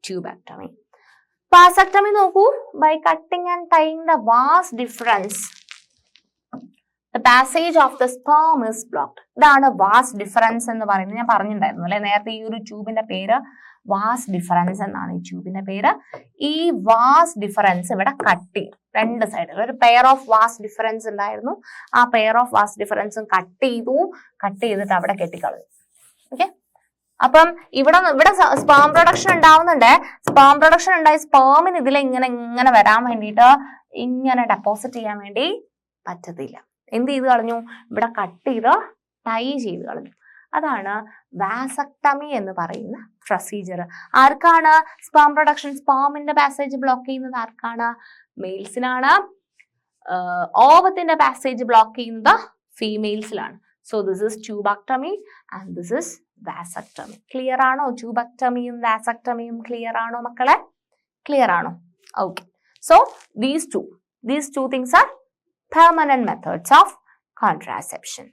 ട്യൂബക്ടമി. വാസക്ടമി നോക്കൂ, by cutting and tying the vas deferens the passage of the sperm is blocked. ഇതാണ് വാസ് ഡിഫറൻസ് എന്ന് പറയുന്നത്. ഞാൻ പറഞ്ഞിട്ടുണ്ടായിരുന്നു അല്ലെ നേരത്തെ, ഈ ഒരു ട്യൂബിന്റെ പേര് വാസ് ഡിഫറൻസ് എന്നാണ് ഈ ട്യൂബിന്റെ പേര്. ഈ വാസ് ഡിഫറൻസ് ഇവിടെ കട്ട് ചെയ്യും, രണ്ട് സൈഡിൽ ഒരു പെയർ ഓഫ് വാസ് ഡിഫറൻസ് ഉണ്ടായിരുന്നു. ആ പെയർ ഓഫ് വാസ് ഡിഫറൻസും കട്ട് ചെയ്തിട്ട് അവിടെ കെട്ടിക്കളഞ്ഞു. ഓക്കെ, അപ്പം ഇവിടെ സ്പേം പ്രൊഡക്ഷൻ ഉണ്ടാവുന്നുണ്ട്. സ്പേം പ്രൊഡക്ഷൻ ഉണ്ടായി സ്പേമിന് ഇതിൽ ഇങ്ങനെ വരാൻ വേണ്ടിയിട്ട് ഇങ്ങനെ ഡെപ്പോസിറ്റ് ചെയ്യാൻ വേണ്ടി പറ്റത്തില്ല. എന്ത് ചെയ്ത് കളഞ്ഞു, ഇവിടെ കട്ട് ചെയ്ത് ടൈ ചെയ്ത് കളഞ്ഞു. അതാണ് വാസക്ടമി എന്ന് പറയുന്ന പ്രൊസീജിയർ. ആർക്കാണ് സ്പേം പ്രൊഡക്ഷൻ, സ്പേമിന്റെ പാസേജ് ബ്ലോക്ക് ചെയ്യുന്നത് ആർക്കാണ്? മെയിൽസിനാണ്. ഓവത്തിന്റെ പാസേജ് ബ്ലോക്ക് ചെയ്യുന്നത് ഫീമെയിൽസിലാണ്. So this is tubectomy and this is vasectomy. Clear ആണോ? ട്യൂബക്ടമിയും വാസക്ടമിയും ക്ലിയർ ആണോ മക്കളെ? ക്ലിയർ ആണോ? Okay, so these two things are permanent methods of contraception.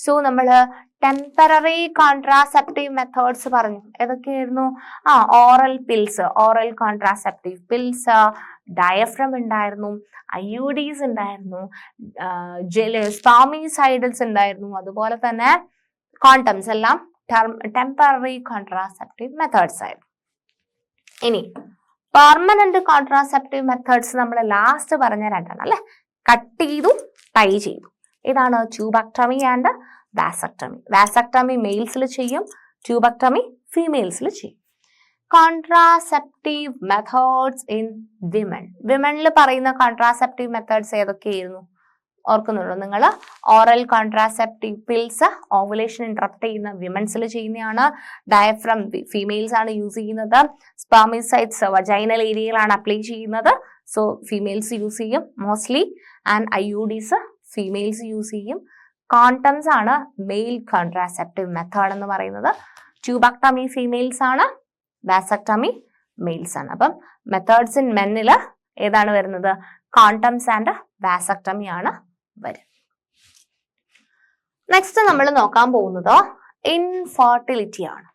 So നമ്മൾ ടെമ്പററി കോൺട്രാസെപ്റ്റീവ് മെത്തേഡ്സ് പറഞ്ഞു. ഏതൊക്കെയായിരുന്നു? Oral pills, oral contraceptive pills, diaphragm ഉണ്ടായിരുന്നു, IUDs ഉണ്ടായിരുന്നു, സ്പാമിസൈഡൽസ് ഉണ്ടായിരുന്നു, അതുപോലെ തന്നെ കോണ്ടംസ് എല്ലാം ടെമ്പററി കോൺട്രാസെപ്റ്റീവ് മെത്തേഡ്സ് ആയിരുന്നു. ഇനി പെർമനന്റ് കോൺട്രാസെപ്റ്റീവ് മെത്തേഡ്സ് നമ്മൾ ലാസ്റ്റ് പറഞ്ഞ രണ്ടെണ്ണം അല്ലെ, കട്ട് ചെയ്തു ടൈ ചെയ്തു. ഇതാണ് ട്യൂബക്ടമി ആൻഡ് വാസക്ടമി. വാസക്ടമി മെയിൽസിൽ ചെയ്യും, ട്യൂബക്ടമി ഫീമെയിൽസിൽ ചെയ്യും. കോൺട്രാസെപ്റ്റീവ് മെത്തേഡ്സ് ഇൻ വിമനിൽ പറയുന്ന കോൺട്രാസെപ്റ്റീവ് മെത്തേഡ്സ് ഏതൊക്കെയായിരുന്നു ഓർക്കുന്നുണ്ടോ നിങ്ങൾ? Oral contraceptive pills ovulation interrupt ചെയ്യുന്ന വിമൻസിൽ ചെയ്യുന്നതാണ്. ഡയഫ്രം ഫീമെയിൽസ് ആണ് യൂസ് ചെയ്യുന്നത്. സ്പെർമിസൈഡ്സ് വജൈനൽ ഏരിയയിലാണ് അപ്ലൈ ചെയ്യുന്നത്. സോ ഫീമെയിൽസ് യൂസ് ചെയ്യും mostly. And IUDs females use ചെയ്യും. കോണ്ടംസ് ആണ് മെയിൽ കോൺട്രാസെപ്റ്റീവ് മെത്തേഡ് എന്ന് പറയുന്നത്. ട്യൂബക്ടമി ഫീമെയിൽസ് ആണ്, വാസക്ടമി മെയിൽസ് ആണ്. അപ്പം മെത്തേഡ്സ് ഇൻ മെന്നിൽ ഏതാണ് വരുന്നത്? കോണ്ടംസ് ആൻഡ് വാസക്ടമി ആണ് വരും. നെക്സ്റ്റ് നമ്മൾ നോക്കാൻ പോകുന്നത് ഇൻഫെർട്ടിലിറ്റി ആണ്.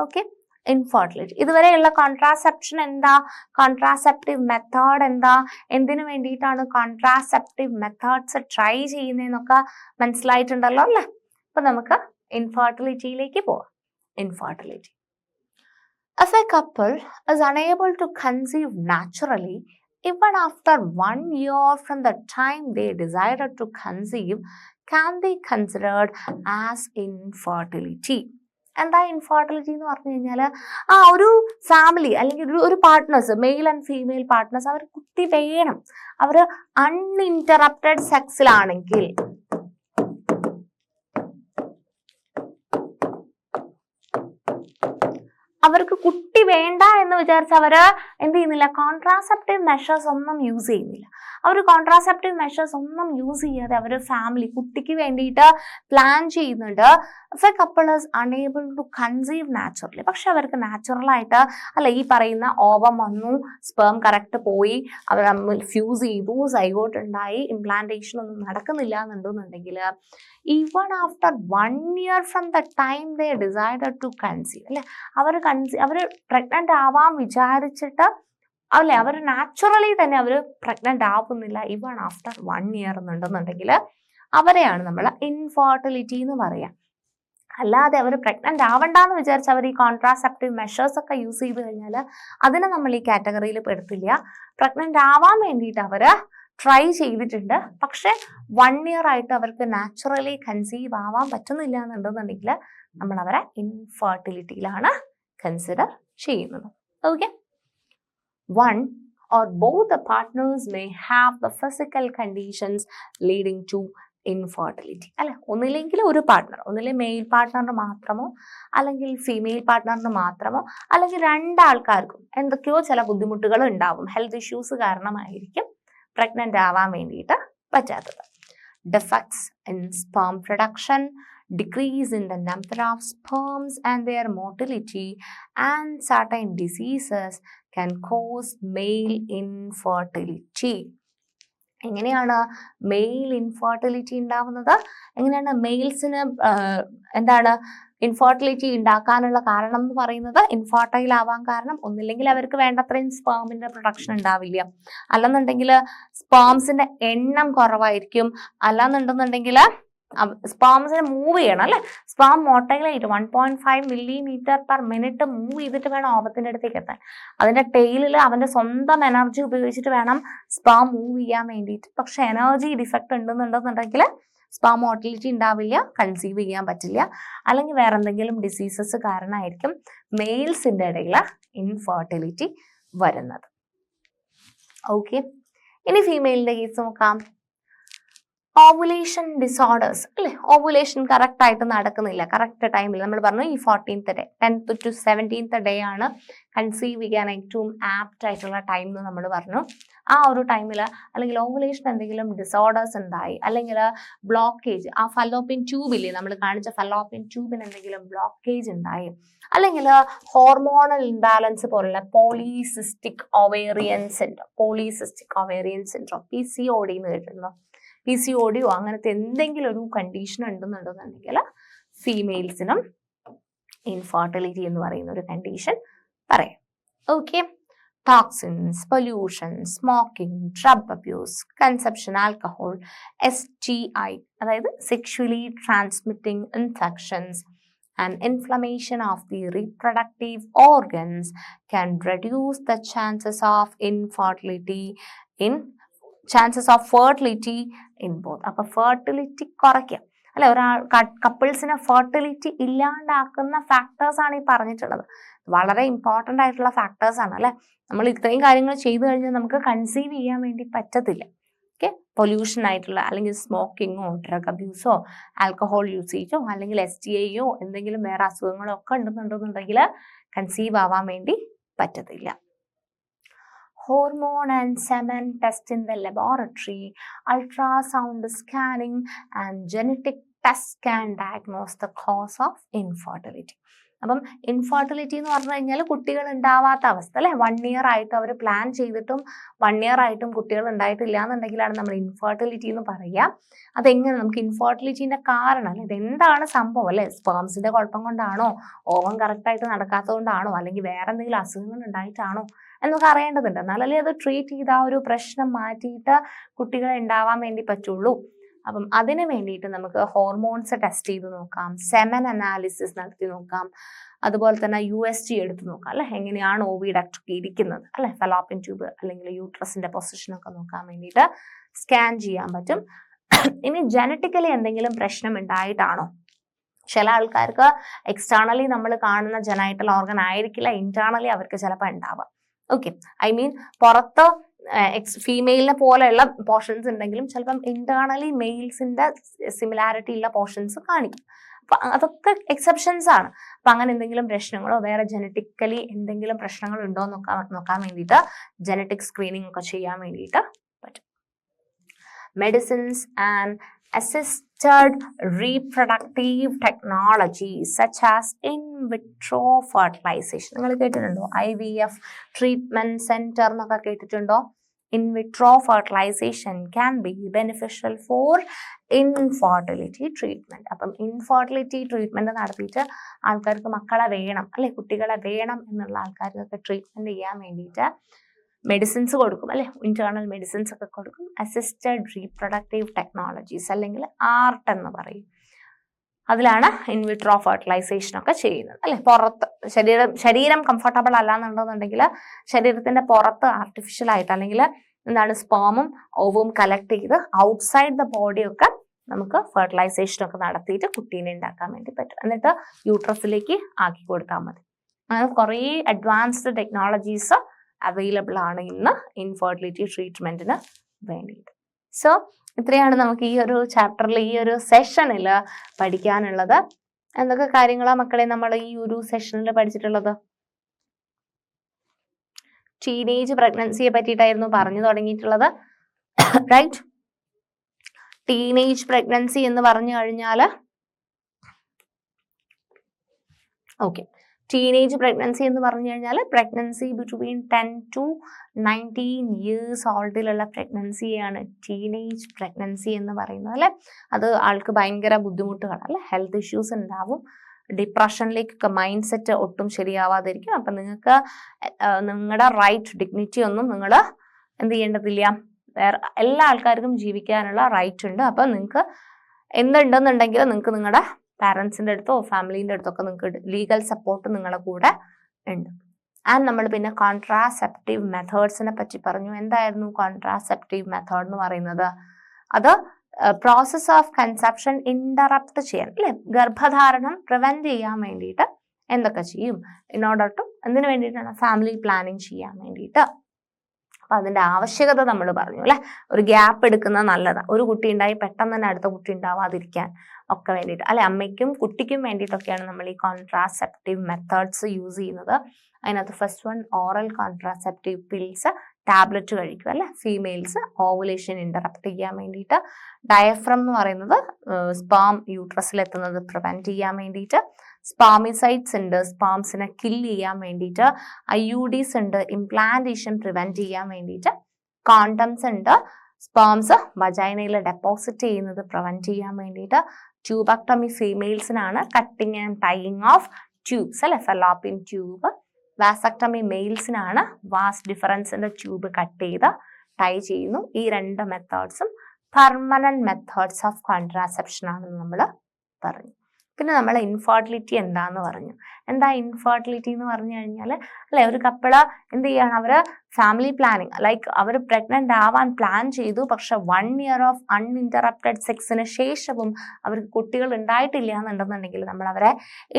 Okay, infertility. ഇതുവരെയുള്ള കോൺട്രാസെപ്ഷൻ എന്താ, കോൺട്രാസെപ്റ്റീവ് മെത്തേഡ് എന്താ, എന്തിനു വേണ്ടിയിട്ടാണ് കോൺട്രാസെപ്റ്റീവ് മെത്തേഡ്സ് ട്രൈ ചെയ്യുന്നതെന്നൊക്കെ മനസ്സിലായിട്ടുണ്ടല്ലോ അല്ലേ? അപ്പൊ നമുക്ക് ഇൻഫെർട്ടിലിറ്റിയിലേക്ക് പോവാം. Infertility. If a couple is unable to conceive naturally, even after 1 year from the time they decided to conceive, can be considered as infertility. എന്താ ഇൻഫെർട്ടിലിറ്റി എന്ന് പറഞ്ഞു കഴിഞ്ഞാൽ, ഒരു ഫാമിലി അല്ലെങ്കിൽ ഒരു partners, male and female partners, അവർ കുട്ടി വേണം, അവർ അൺഇൻറ്ററപ്റ്റഡ് സെക്സിലാണെങ്കിൽ അവർക്ക് കുട്ടി വേണ്ട എന്ന് വിചാരിച്ച് അവര് എന്ത് ചെയ്യുന്നില്ല, കോൺട്രാസെപ്റ്റീവ് മെഷേഴ്സ് ഒന്നും യൂസ് ചെയ്യുന്നില്ല. അവർ കോൺട്രാസെപ്റ്റീവ് മെഷേഴ്സ് ഒന്നും യൂസ് ചെയ്യാതെ അവർ ഫാമിലി കുട്ടിക്ക് വേണ്ടിയിട്ട് പ്ലാൻ ചെയ്യുന്നുണ്ട്. If a couple is unable to conceive naturally, പക്ഷെ അവർക്ക് നാച്ചുറലായിട്ട് അല്ല ഈ പറയുന്ന ഓവം വന്നു, സ്പേം കറക്റ്റ് പോയി, അവർ തമ്മിൽ ഫ്യൂസ് ചെയ്തു, സൈഗോട്ട് ഉണ്ടായി, ഇംപ്ലാന്റേഷൻ ഒന്നും നടക്കുന്നില്ല എന്നുണ്ടെന്നുണ്ടെങ്കിൽ even after 1 year from the time they decided to conceive, അല്ലെ അവർ പ്രഗ്നന്റ് ആവാൻ വിചാരിച്ചിട്ട് അല്ലെ അവർ നാച്ചുറലി തന്നെ അവർ പ്രഗ്നന്റ് ആവുന്നില്ല ഈവൺ ആഫ്റ്റർ 1 year എന്നുണ്ടെന്നുണ്ടെങ്കിൽ അവരെയാണ് നമ്മൾ ഇൻഫെർട്ടിലിറ്റി എന്ന് പറയാം. അല്ലാതെ അവർ പ്രഗ്നന്റ് ആവണ്ടെന്ന് വിചാരിച്ച് അവർ ഈ കോൺട്രാസെപ്റ്റീവ് മെഷേഴ്സ് ഒക്കെ യൂസ് ചെയ്ത് കഴിഞ്ഞാൽ അതിനെ നമ്മൾ ഈ കാറ്റഗറിയിൽ പെടുത്തില്ല. പ്രഗ്നന്റ് ആവാൻ വേണ്ടിയിട്ട് അവർ ട്രൈ ചെയ്തിട്ടുണ്ട്, പക്ഷെ 1 year ആയിട്ട് അവർക്ക് നാച്ചുറലി കൺസീവ് ആവാൻ പറ്റുന്നില്ല എന്നുണ്ടെന്നുണ്ടെങ്കിൽ നമ്മൾ അവരെ ഇൻഫെർട്ടിലിറ്റിയിലാണ് കൺസിഡർ ചെയ്യുന്നത്. Okay, 1 or both the partners may have the physical conditions leading to infertility, അല്ലെ ഒന്നില്ലെങ്കിൽ ഒരു പാർട്ട്ണർ, ഒന്നിലെ മെയിൽ പാർട്ട്ണറിന് മാത്രമോ അല്ലെങ്കിൽ ഫീമെയിൽ പാർട്ട്ണറിന് മാത്രമോ അല്ലെങ്കിൽ രണ്ടാൾക്കാർക്കും എന്തൊക്കെയോ ചില ബുദ്ധിമുട്ടുകൾ ഉണ്ടാവും, ഹെൽത്ത് ഇഷ്യൂസ് കാരണമായിരിക്കും പ്രഗ്നന്റ് ആവാൻ വേണ്ടിയിട്ട് പറ്റാത്തത്. Defects in sperm production, decrease in the number of sperms and their motility, and certain diseases can cause male infertility. എങ്ങനെയാണ് മെയിൽ ഇൻഫെർട്ടിലിറ്റി ഉണ്ടാവുന്നത്? എങ്ങനെയാണ് മെയിൽസിന് എന്താണ് ഇൻഫെർട്ടിലിറ്റി ഉണ്ടാക്കാനുള്ള കാരണം എന്ന് പറയുന്നത്? ഇൻഫെർട്ടൈൽ ആവാൻ കാരണം ഒന്നില്ലെങ്കിൽ അവർക്ക് വേണ്ടത്രയും സ്പേമിന്റെ പ്രൊഡക്ഷൻ ഉണ്ടാവില്ല, അല്ലെന്നുണ്ടെങ്കിൽ സ്പേംസിന്റെ എണ്ണം കുറവായിരിക്കും, അല്ലാന്നുണ്ടെന്നുണ്ടെങ്കിൽ സ്പേംസിനെ മൂവ് ചെയ്യണം, അല്ലെ സ്പേം മോട്ടൈലായിട്ട് 1.5 millimeter/minute മൂവ് ചെയ്തിട്ട് വേണം ഓവത്തിന്റെ അടുത്തേക്ക് എത്താൻ. അതിന്റെ ടെയിലിൽ അവന്റെ സ്വന്തം എനർജി ഉപയോഗിച്ചിട്ട് വേണം സ്പേം മൂവ് ചെയ്യാൻ വേണ്ടിയിട്ട്. പക്ഷെ എനർജി ഡിഫക്റ്റ് ഉണ്ടെന്നുണ്ടെന്നുണ്ടെങ്കിൽ സ്പേം മോട്ടിലിറ്റി ഉണ്ടാവില്ല, കൺസീവ് ചെയ്യാൻ പറ്റില്ല, അല്ലെങ്കിൽ വേറെ എന്തെങ്കിലും ഡിസീസസ് കാരണമായിരിക്കും മെയിൽസിന്റെ ഇടയിൽ ഇൻഫെർട്ടിലിറ്റി വരുന്നത്. ഓക്കെ, ഇനി ഫീമെയിലിന്റെ കേസ് നോക്കാം. ഓവുലേഷൻ ഡിസോർഡേഴ്സ്, അല്ലെ ഓവുലേഷൻ കറക്റ്റ് ആയിട്ട് നടക്കുന്നില്ല, കറക്റ്റ് ടൈമിൽ നമ്മൾ പറഞ്ഞു ഈ 14th day 10th to 17th day ആണ് കൺസീവ് ചെയ്യാൻ ഏറ്റവും ആപ്റ്റ് ആയിട്ടുള്ള ടൈം എന്ന് നമ്മൾ പറഞ്ഞു. ആ ഒരു ടൈമിൽ അല്ലെങ്കിൽ ഓവുലേഷൻ എന്തെങ്കിലും ഡിസോർഡേഴ്സ് ഉണ്ടായി, അല്ലെങ്കിൽ ബ്ലോക്കേജ്, ആ ഫലോപ്പിയൻ ട്യൂബില്ലേ നമ്മൾ കാണിച്ച ഫലോപ്പിയൻ ട്യൂബിന് എന്തെങ്കിലും ബ്ലോക്കേജ് ഉണ്ടായി, അല്ലെങ്കിൽ ഹോർമോണൽ ഇംബാലൻസ് പോലുള്ള പോളിസിസ്റ്റിക് ഒവേറിയൻ സിൻഡ്രോം PCOD എന്ന് കേട്ടിരുന്നു. PCOD അങ്ങനത്തെ എന്തെങ്കിലും ഒരു കണ്ടീഷൻ ഉണ്ടെന്നുണ്ടെന്നുണ്ടെങ്കിൽ ഫീമെയിൽസിനും ഇൻഫെർട്ടിലിറ്റി എന്ന് പറയുന്ന ഒരു കണ്ടീഷൻ പറയാം. Okay, toxins, pollution, smoking, drug abuse, consumption, alcohol, STI അതായത് sexually transmitting infections and inflammation of the reproductive organs can reduce the chances of fertility in both. അപ്പൊ ഫെർട്ടിലിറ്റി കുറയ്ക്കുക, അല്ലെ ഒരാൾ കപ്പിൾസിനെ ഫെർട്ടിലിറ്റി ഇല്ലാണ്ടാക്കുന്ന ഫാക്ടേഴ്സ് ആണ് ഈ പറഞ്ഞിട്ടുള്ളത്. വളരെ ഇമ്പോർട്ടൻ്റ് ആയിട്ടുള്ള ഫാക്ടേഴ്സ് ആണ്, അല്ലെ നമ്മൾ ഇത്രയും കാര്യങ്ങൾ ചെയ്തു കഴിഞ്ഞാൽ നമുക്ക് കൺസീവ് ചെയ്യാൻ വേണ്ടി പറ്റത്തില്ല. ഓക്കെ, പൊല്യൂഷൻ ആയിട്ടുള്ള അല്ലെങ്കിൽ സ്മോക്കിങ്ങോ ഡ്രഗ് അബ്യൂസോ ആൽക്കഹോൾ യൂസേജോ അല്ലെങ്കിൽ STIയോ എന്തെങ്കിലും വേറെ അസുഖങ്ങളോ ഒക്കെ ഉണ്ടെന്നുണ്ടെന്നുണ്ടെങ്കിൽ കൺസീവ് ആവാൻ വേണ്ടി പറ്റത്തില്ല. Hormone and semen test in the laboratory, ultrasound scanning and genetic tests can diagnose the cause of infertility. അപ്പം ഇൻഫെർട്ടിലിറ്റി എന്ന് പറഞ്ഞു കഴിഞ്ഞാൽ കുട്ടികൾ ഉണ്ടാവാത്ത അവസ്ഥ, അല്ലെ 1 year ആയിട്ട് അവർ പ്ലാൻ ചെയ്തിട്ടും 1 year ആയിട്ടും കുട്ടികൾ ഉണ്ടായിട്ടില്ല എന്നുണ്ടെങ്കിലാണ് നമ്മൾ ഇൻഫെർട്ടിലിറ്റി എന്ന് പറയുക. അതെങ്ങനെ നമുക്ക് ഇൻഫെർട്ടിലിറ്റിന്റെ കാരണം, അല്ലെ ഇതെന്താണ് സംഭവം, അല്ലെ സ്പേംസിന്റെ കുഴപ്പം കൊണ്ടാണോ, ഓവം കറക്റ്റായിട്ട് നടക്കാത്തത് കൊണ്ടാണോ, അല്ലെങ്കിൽ വേറെ എന്തെങ്കിലും അസുഖങ്ങൾ ഉണ്ടായിട്ടാണോ എന്നൊക്കെ അറിയേണ്ടതുണ്ട്. എന്നാലല്ലേ അത് ട്രീറ്റ് ചെയ്ത് ആ ഒരു പ്രശ്നം മാറ്റിയിട്ട് കുട്ടികൾ ഉണ്ടാവാൻ വേണ്ടി പറ്റുള്ളൂ. അപ്പം അതിന് വേണ്ടിയിട്ട് നമുക്ക് ഹോർമോൺസ് ടെസ്റ്റ് ചെയ്ത് നോക്കാം, സെമൻ അനാലിസിസ് നടത്തി നോക്കാം, അതുപോലെ തന്നെ USG എടുത്ത് നോക്കാം, അല്ലെ എങ്ങനെയാണ് ഓവിഡക്ട് ഇരിക്കുന്നത്, അല്ലെ ഫലോപ്പിയൻ ട്യൂബ് അല്ലെങ്കിൽ യൂട്രസിന്റെ പൊസിഷൻ ഒക്കെ നോക്കാൻ വേണ്ടിയിട്ട് സ്കാൻ ചെയ്യാൻ പറ്റും. ഇനി ജനറ്റിക്കലി എന്തെങ്കിലും പ്രശ്നം ഉണ്ടായിട്ടാണോ, ചില ആൾക്കാർക്ക് എക്സ്റ്റേണലി നമ്മൾ കാണുന്ന ജനൈറ്റൽ ഓർഗൻ ആയിരിക്കില്ല ഇന്റേണലി അവർക്ക് ചിലപ്പോൾ ഉണ്ടാവാം. ഓക്കെ, ഐ മീൻ പുറത്ത് ഫീമെയിലിനെ പോലെയുള്ള പോർഷൻസ് ഉണ്ടെങ്കിലും ചിലപ്പം ഇന്റേണലി മെയിൽസിന്റെ സിമിലാരിറ്റി ഉള്ള പോർഷൻസ് കാണിക്കും. അതൊക്കെ എക്സെപ്ഷൻസ് ആണ്. അപ്പൊ അങ്ങനെ എന്തെങ്കിലും പ്രശ്നങ്ങളോ വേറെ ജനറ്റിക്കലി എന്തെങ്കിലും പ്രശ്നങ്ങൾ ഉണ്ടോ നോക്കാൻ വേണ്ടിയിട്ട് ജനറ്റിക് സ്ക്രീനിങ് ഒക്കെ ചെയ്യാൻ വേണ്ടിയിട്ട് പറ്റും. Medicines and assisted reproductive technologies such as in vitro fertilization. നിങ്ങൾ കേട്ടിട്ടുണ്ടോ? IVF ട്രീറ്റ്മെന്റ് സെന്റർ എന്നൊക്കെ കേട്ടിട്ടുണ്ടോ? In vitro fertilization can be beneficial for infertility treatment. അപ്പം ഇൻഫെർട്ടിലിറ്റി ട്രീറ്റ്മെന്റ് നടത്തിയിട്ട് ആൾക്കാർക്ക് മക്കളെ വേണം അല്ലെ, കുട്ടികളെ വേണം എന്നുള്ള ആൾക്കാർക്കൊക്കെ ട്രീറ്റ്മെന്റ് ചെയ്യാൻ വേണ്ടിയിട്ട് മെഡിസിൻസ് കൊടുക്കും അല്ലെ, ഇന്റേണൽ മെഡിസിൻസ് ഒക്കെ കൊടുക്കും. അസിസ്റ്റഡ് റീപ്രൊഡക്റ്റീവ് ടെക്നോളജീസ് അല്ലെങ്കിൽ ആർട്ട് എന്ന് പറയും. അതിലാണ് ഇൻവിട്രോ ഫെർട്ടിലൈസേഷൻ ഒക്കെ ചെയ്യുന്നത് അല്ലെ. പുറത്ത് ശരീരം കംഫർട്ടബിൾ അല്ലാന്നുണ്ടെന്നുണ്ടെങ്കിൽ ശരീരത്തിന്റെ പുറത്ത് ആർട്ടിഫിഷ്യൽ ആയിട്ട് അല്ലെങ്കിൽ എന്താണ് സ്പേമും ഓവും കളക്ട് ചെയ്ത് ഔട്ട്സൈഡ് ദ ബോഡി ഒക്കെ നമുക്ക് ഫെർട്ടിലൈസേഷൻ ഒക്കെ നടത്തിയിട്ട് കുട്ടീനെ ഉണ്ടാക്കാൻ വേണ്ടി പറ്റും. എന്നിട്ട് യൂട്രസിലേക്ക് ആക്കി കൊടുത്താൽ മതി. അങ്ങനെ കുറേ അഡ്വാൻസ്ഡ് ടെക്നോളജീസ് അവൈലബിൾ ആണ് ഇന്ന് ഇൻഫെർട്ടിലിറ്റി ട്രീറ്റ്മെന്റിന് വേണ്ടിയിട്ട്. സോ ഇത്രയാണ് നമുക്ക് ഈ ഒരു ചാപ്റ്ററിൽ ഈ ഒരു സെഷനിൽ പഠിക്കാനുള്ളത്. എന്തൊക്കെ കാര്യങ്ങളാ മക്കളെ നമ്മൾ ഈ ഒരു സെഷനിൽ പഠിച്ചിട്ടുള്ളത്? ടീനേജ് പ്രഗ്നൻസിയെ പറ്റിയിട്ടായിരുന്നു പറഞ്ഞു തുടങ്ങിയിട്ടുള്ളത്, റൈറ്റ്? ടീനേജ് പ്രഗ്നൻസി എന്ന് പറഞ്ഞു കഴിഞ്ഞാൽ ഓക്കെ, ടീനേജ് പ്രഗ്നൻസി എന്ന് പറഞ്ഞു കഴിഞ്ഞാൽ പ്രഗ്നൻസി ബിറ്റ്വീൻ 10 to 19 years ഓൾഡിലുള്ള പ്രഗ്നൻസിയാണ് ടീനേജ് പ്രഗ്നൻസി എന്ന് പറയുന്നത് അല്ലെ. അത് ആൾക്ക് ഭയങ്കര ബുദ്ധിമുട്ടുകളാണ് അല്ലെ, ഹെൽത്ത് ഇഷ്യൂസ് ഉണ്ടാവും, ഡിപ്രഷനിലേക്കൊക്കെ മൈൻഡ് സെറ്റ് ഒട്ടും ശരിയാവാതിരിക്കും. അപ്പം നിങ്ങൾക്ക് നിങ്ങളുടെ റൈറ്റ് ഡിഗ്നിറ്റി ഒന്നും നിങ്ങൾ എന്ത് ചെയ്യേണ്ടതില്ല, വേറെ എല്ലാ ആൾക്കാർക്കും ജീവിക്കാനുള്ള റൈറ്റ് ഉണ്ട്. അപ്പം നിങ്ങൾക്ക് എന്തുണ്ടെന്നുണ്ടെങ്കിൽ നിങ്ങൾക്ക് നിങ്ങളുടെ പാരൻസിൻ്റെ അടുത്തോ ഫാമിലീൻ്റെ അടുത്തൊക്കെ നിങ്ങൾക്ക് ലീഗൽ സപ്പോർട്ട് നിങ്ങളുടെ കൂടെ ഉണ്ട്. ആൻഡ് നമ്മൾ പിന്നെ കോൺട്രാസെപ്റ്റീവ് മെത്തേഡ്സിനെ പറ്റി പറഞ്ഞു. എന്തായിരുന്നു കോൺട്രാസെപ്റ്റീവ് മെത്തേഡ് എന്ന് പറയുന്നത്? അത് പ്രോസസ് ഓഫ് കൺസെപ്ഷൻ ഇന്ററപ്റ്റ് ചെയ്യാൻ അല്ലെ, ഗർഭധാരണം പ്രിവെന്റ് ചെയ്യാൻ വേണ്ടിയിട്ട് എന്തൊക്കെ ചെയ്യും? ഇൻ ഓർഡർ ടു എന്തിനു വേണ്ടിയിട്ടാണ്? ഫാമിലി പ്ലാനിങ് ചെയ്യാൻ വേണ്ടിയിട്ട്. അപ്പൊ അതിന്റെ ആവശ്യകത നമ്മൾ പറഞ്ഞു അല്ലെ. ഒരു ഗ്യാപ്പ് എടുക്കുന്നത് നല്ലതാണ്. ഒരു കുട്ടി ഉണ്ടായി പെട്ടെന്ന് തന്നെ അടുത്ത കുട്ടി ഉണ്ടാവാതിരിക്കാൻ ഒക്കെ വേണ്ടിയിട്ട് അല്ലെ, അമ്മയ്ക്കും കുട്ടിക്കും വേണ്ടിയിട്ടൊക്കെയാണ് നമ്മൾ ഈ കോൺട്രാസെപ്റ്റീവ് മെത്തേഡ്സ് യൂസ് ചെയ്യുന്നത്. അതിനകത്ത് first one oral contraceptive pills, tablet കഴിക്കുക അല്ലെ ഫീമെയിൽസ് ഓവുലേഷൻ ഇന്ററപ്റ്റ് ചെയ്യാൻ വേണ്ടിയിട്ട്. ഡയഫ്രം എന്ന് പറയുന്നത് സ്പാം യൂട്രസിൽ എത്തുന്നത് പ്രിവെന്റ് ചെയ്യാൻ വേണ്ടിയിട്ട്. സ്പാമിസൈഡ്സ് ഉണ്ട്, സ്പാംസിനെ കില്ല് ചെയ്യാൻ വേണ്ടിയിട്ട്. IUDs ഉണ്ട്, ഇംപ്ലാന്റേഷൻ പ്രിവെന്റ് ചെയ്യാൻ വേണ്ടിയിട്ട്. കോണ്ടംസ് ഉണ്ട്, സ്പാംസ് വജൈനയിൽ ഡെപ്പോസിറ്റ് ചെയ്യുന്നത് പ്രിവെന്റ് ചെയ്യാൻ വേണ്ടിയിട്ട്. ട്യൂബക്ടമി ഫീമെയിൽസിനാണ് cutting and tying of tubes അല്ലെ, ഫെലോപ്പിയൻ ട്യൂബ്. വാസക്ടമി മെയിൽസിനാണ് വാസ് ഡിഫറൻസിന്റെ ട്യൂബ് കട്ട് ചെയ്ത് ടൈ ചെയ്യുന്നു. ഈ രണ്ട് മെത്തേഡ്സും പെർമനന്റ് മെത്തേഡ്സ് ഓഫ് കോൺട്രാസെപ്ഷൻ ആണെന്ന് നമ്മൾ പറഞ്ഞു. പിന്നെ നമ്മൾ ഇൻഫെർട്ടിലിറ്റി എന്താന്ന് പറഞ്ഞു. എന്താ ഇൻഫെർട്ടിലിറ്റി എന്ന് പറഞ്ഞു കഴിഞ്ഞാൽ അല്ലെ, ഒരു കപ്പിള് എന്ത് ചെയ്യാണ്, അവര് ഫാമിലി പ്ലാനിങ് ലൈക്ക് അവർ പ്രഗ്നന്റ് ആവാൻ പ്ലാൻ ചെയ്തു, പക്ഷെ 1 year ഓഫ് അൺഇന്ററപ്റ്റഡ് സെക്സിന് ശേഷവും അവർക്ക് കുട്ടികൾ ഉണ്ടായിട്ടില്ല എന്നുണ്ടെന്നുണ്ടെങ്കിൽ നമ്മൾ അവരെ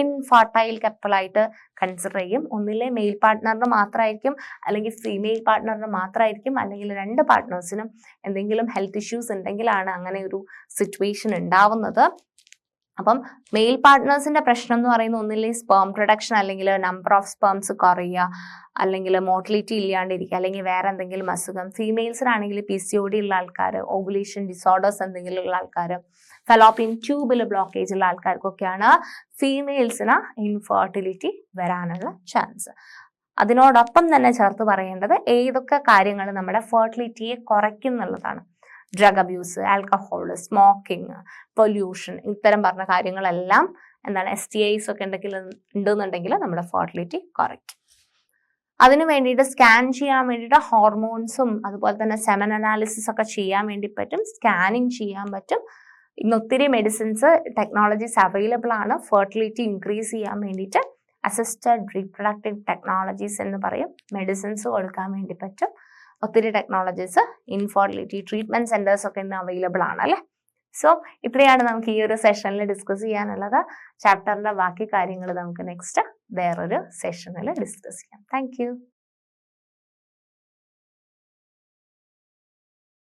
ഇൻഫെർട്ടൈൽ കപ്പിളായിട്ട് കൺസിഡർ ചെയ്യും. ഒന്നിലെ മെയിൽ പാർട്ട്ണറിന് മാത്രമായിരിക്കും, അല്ലെങ്കിൽ ഫീമെയിൽ പാർട്ട്ണറിന് മാത്രമായിരിക്കും, അല്ലെങ്കിൽ 2 പാർട്ട്നേഴ്സിനും എന്തെങ്കിലും ഹെൽത്ത് ഇഷ്യൂസ് ഉണ്ടെങ്കിലാണ് അങ്ങനെ ഒരു സിറ്റുവേഷൻ ഉണ്ടാവുന്നത്. അപ്പം മെയിൽ പാർട്ട്നേഴ്സിന്റെ പ്രശ്നം എന്ന് പറയുന്നത് ഒന്നില്ലേ സ്പേം പ്രൊഡക്ഷൻ അല്ലെങ്കിൽ നമ്പർ ഓഫ് സ്പേംസ് കുറയുക, അല്ലെങ്കിൽ മോട്ടിലിറ്റി ഇല്ലാണ്ടിരിക്കുക, അല്ലെങ്കിൽ വേറെ എന്തെങ്കിലും അസുഖം. ഫീമെയിൽസിനാണെങ്കിൽ PCOD ഉള്ള ആൾക്കാർ, ഓവുലേഷൻ ഡിസോർഡേഴ്സ് എന്തെങ്കിലും ഉള്ള ആൾക്കാർ, ഫെലോപ്പിയൻ ട്യൂബിൽ ബ്ലോക്കേജ് ഉള്ള ആൾക്കാർക്കൊക്കെയാണ് ഫീമെയിൽസിന് ഇൻഫെർട്ടിലിറ്റി വരാനുള്ള ചാൻസ്. അതിനോടൊപ്പം തന്നെ ചേർത്ത് പറയേണ്ടത് ഏതൊക്കെ കാര്യങ്ങൾ നമ്മുടെ ഫെർട്ടിലിറ്റിയെ കുറയ്ക്കുന്നുള്ളതാണ്. Drug abuse, alcohol, smoking, pollution, ഇത്തരം പറഞ്ഞ കാര്യങ്ങളെല്ലാം എന്താണ് STIs ഒക്കെ ഉണ്ടെന്നുണ്ടെങ്കിൽ നമ്മുടെ ഫെർട്ടിലിറ്റി കുറയ്ക്കും. അതിനു വേണ്ടിയിട്ട് സ്കാൻ ചെയ്യാൻ വേണ്ടിയിട്ട് ഹോർമോൺസും അതുപോലെ തന്നെ സെമൻ അനാലിസിസ് ഒക്കെ ചെയ്യാൻ വേണ്ടി പറ്റും, സ്കാനിങ് ചെയ്യാൻ പറ്റും. ഇന്ന് ഒത്തിരി മെഡിസിൻസ് ടെക്നോളജീസ് അവൈലബിൾ ആണ് ഫെർട്ടിലിറ്റി ഇൻക്രീസ് ചെയ്യാൻ വേണ്ടിയിട്ട്. അസിസ്റ്റഡ് റീപ്രൊഡക്റ്റീവ് ടെക്നോളജീസ് എന്ന് പറയും, മെഡിസിൻസ് കൊടുക്കാൻ വേണ്ടി പറ്റും. ഒത്തിരി ടെക്നോളജീസ് ഇൻഫെർട്ടിലിറ്റി ട്രീറ്റ്മെന്റ് സെന്റേഴ്സ് ഒക്കെ ഇന്ന് അവൈലബിൾ ആണ് അല്ലെ. സോ ഇത്രയാണ് നമുക്ക് ഈ ഒരു സെഷനിൽ ഡിസ്കസ് ചെയ്യാനുള്ളത്. ചാപ്റ്ററിന്റെ ബാക്കി കാര്യങ്ങൾ നമുക്ക് നെക്സ്റ്റ് വേറൊരു സെഷനിൽ ഡിസ്കസ് ചെയ്യാം. താങ്ക്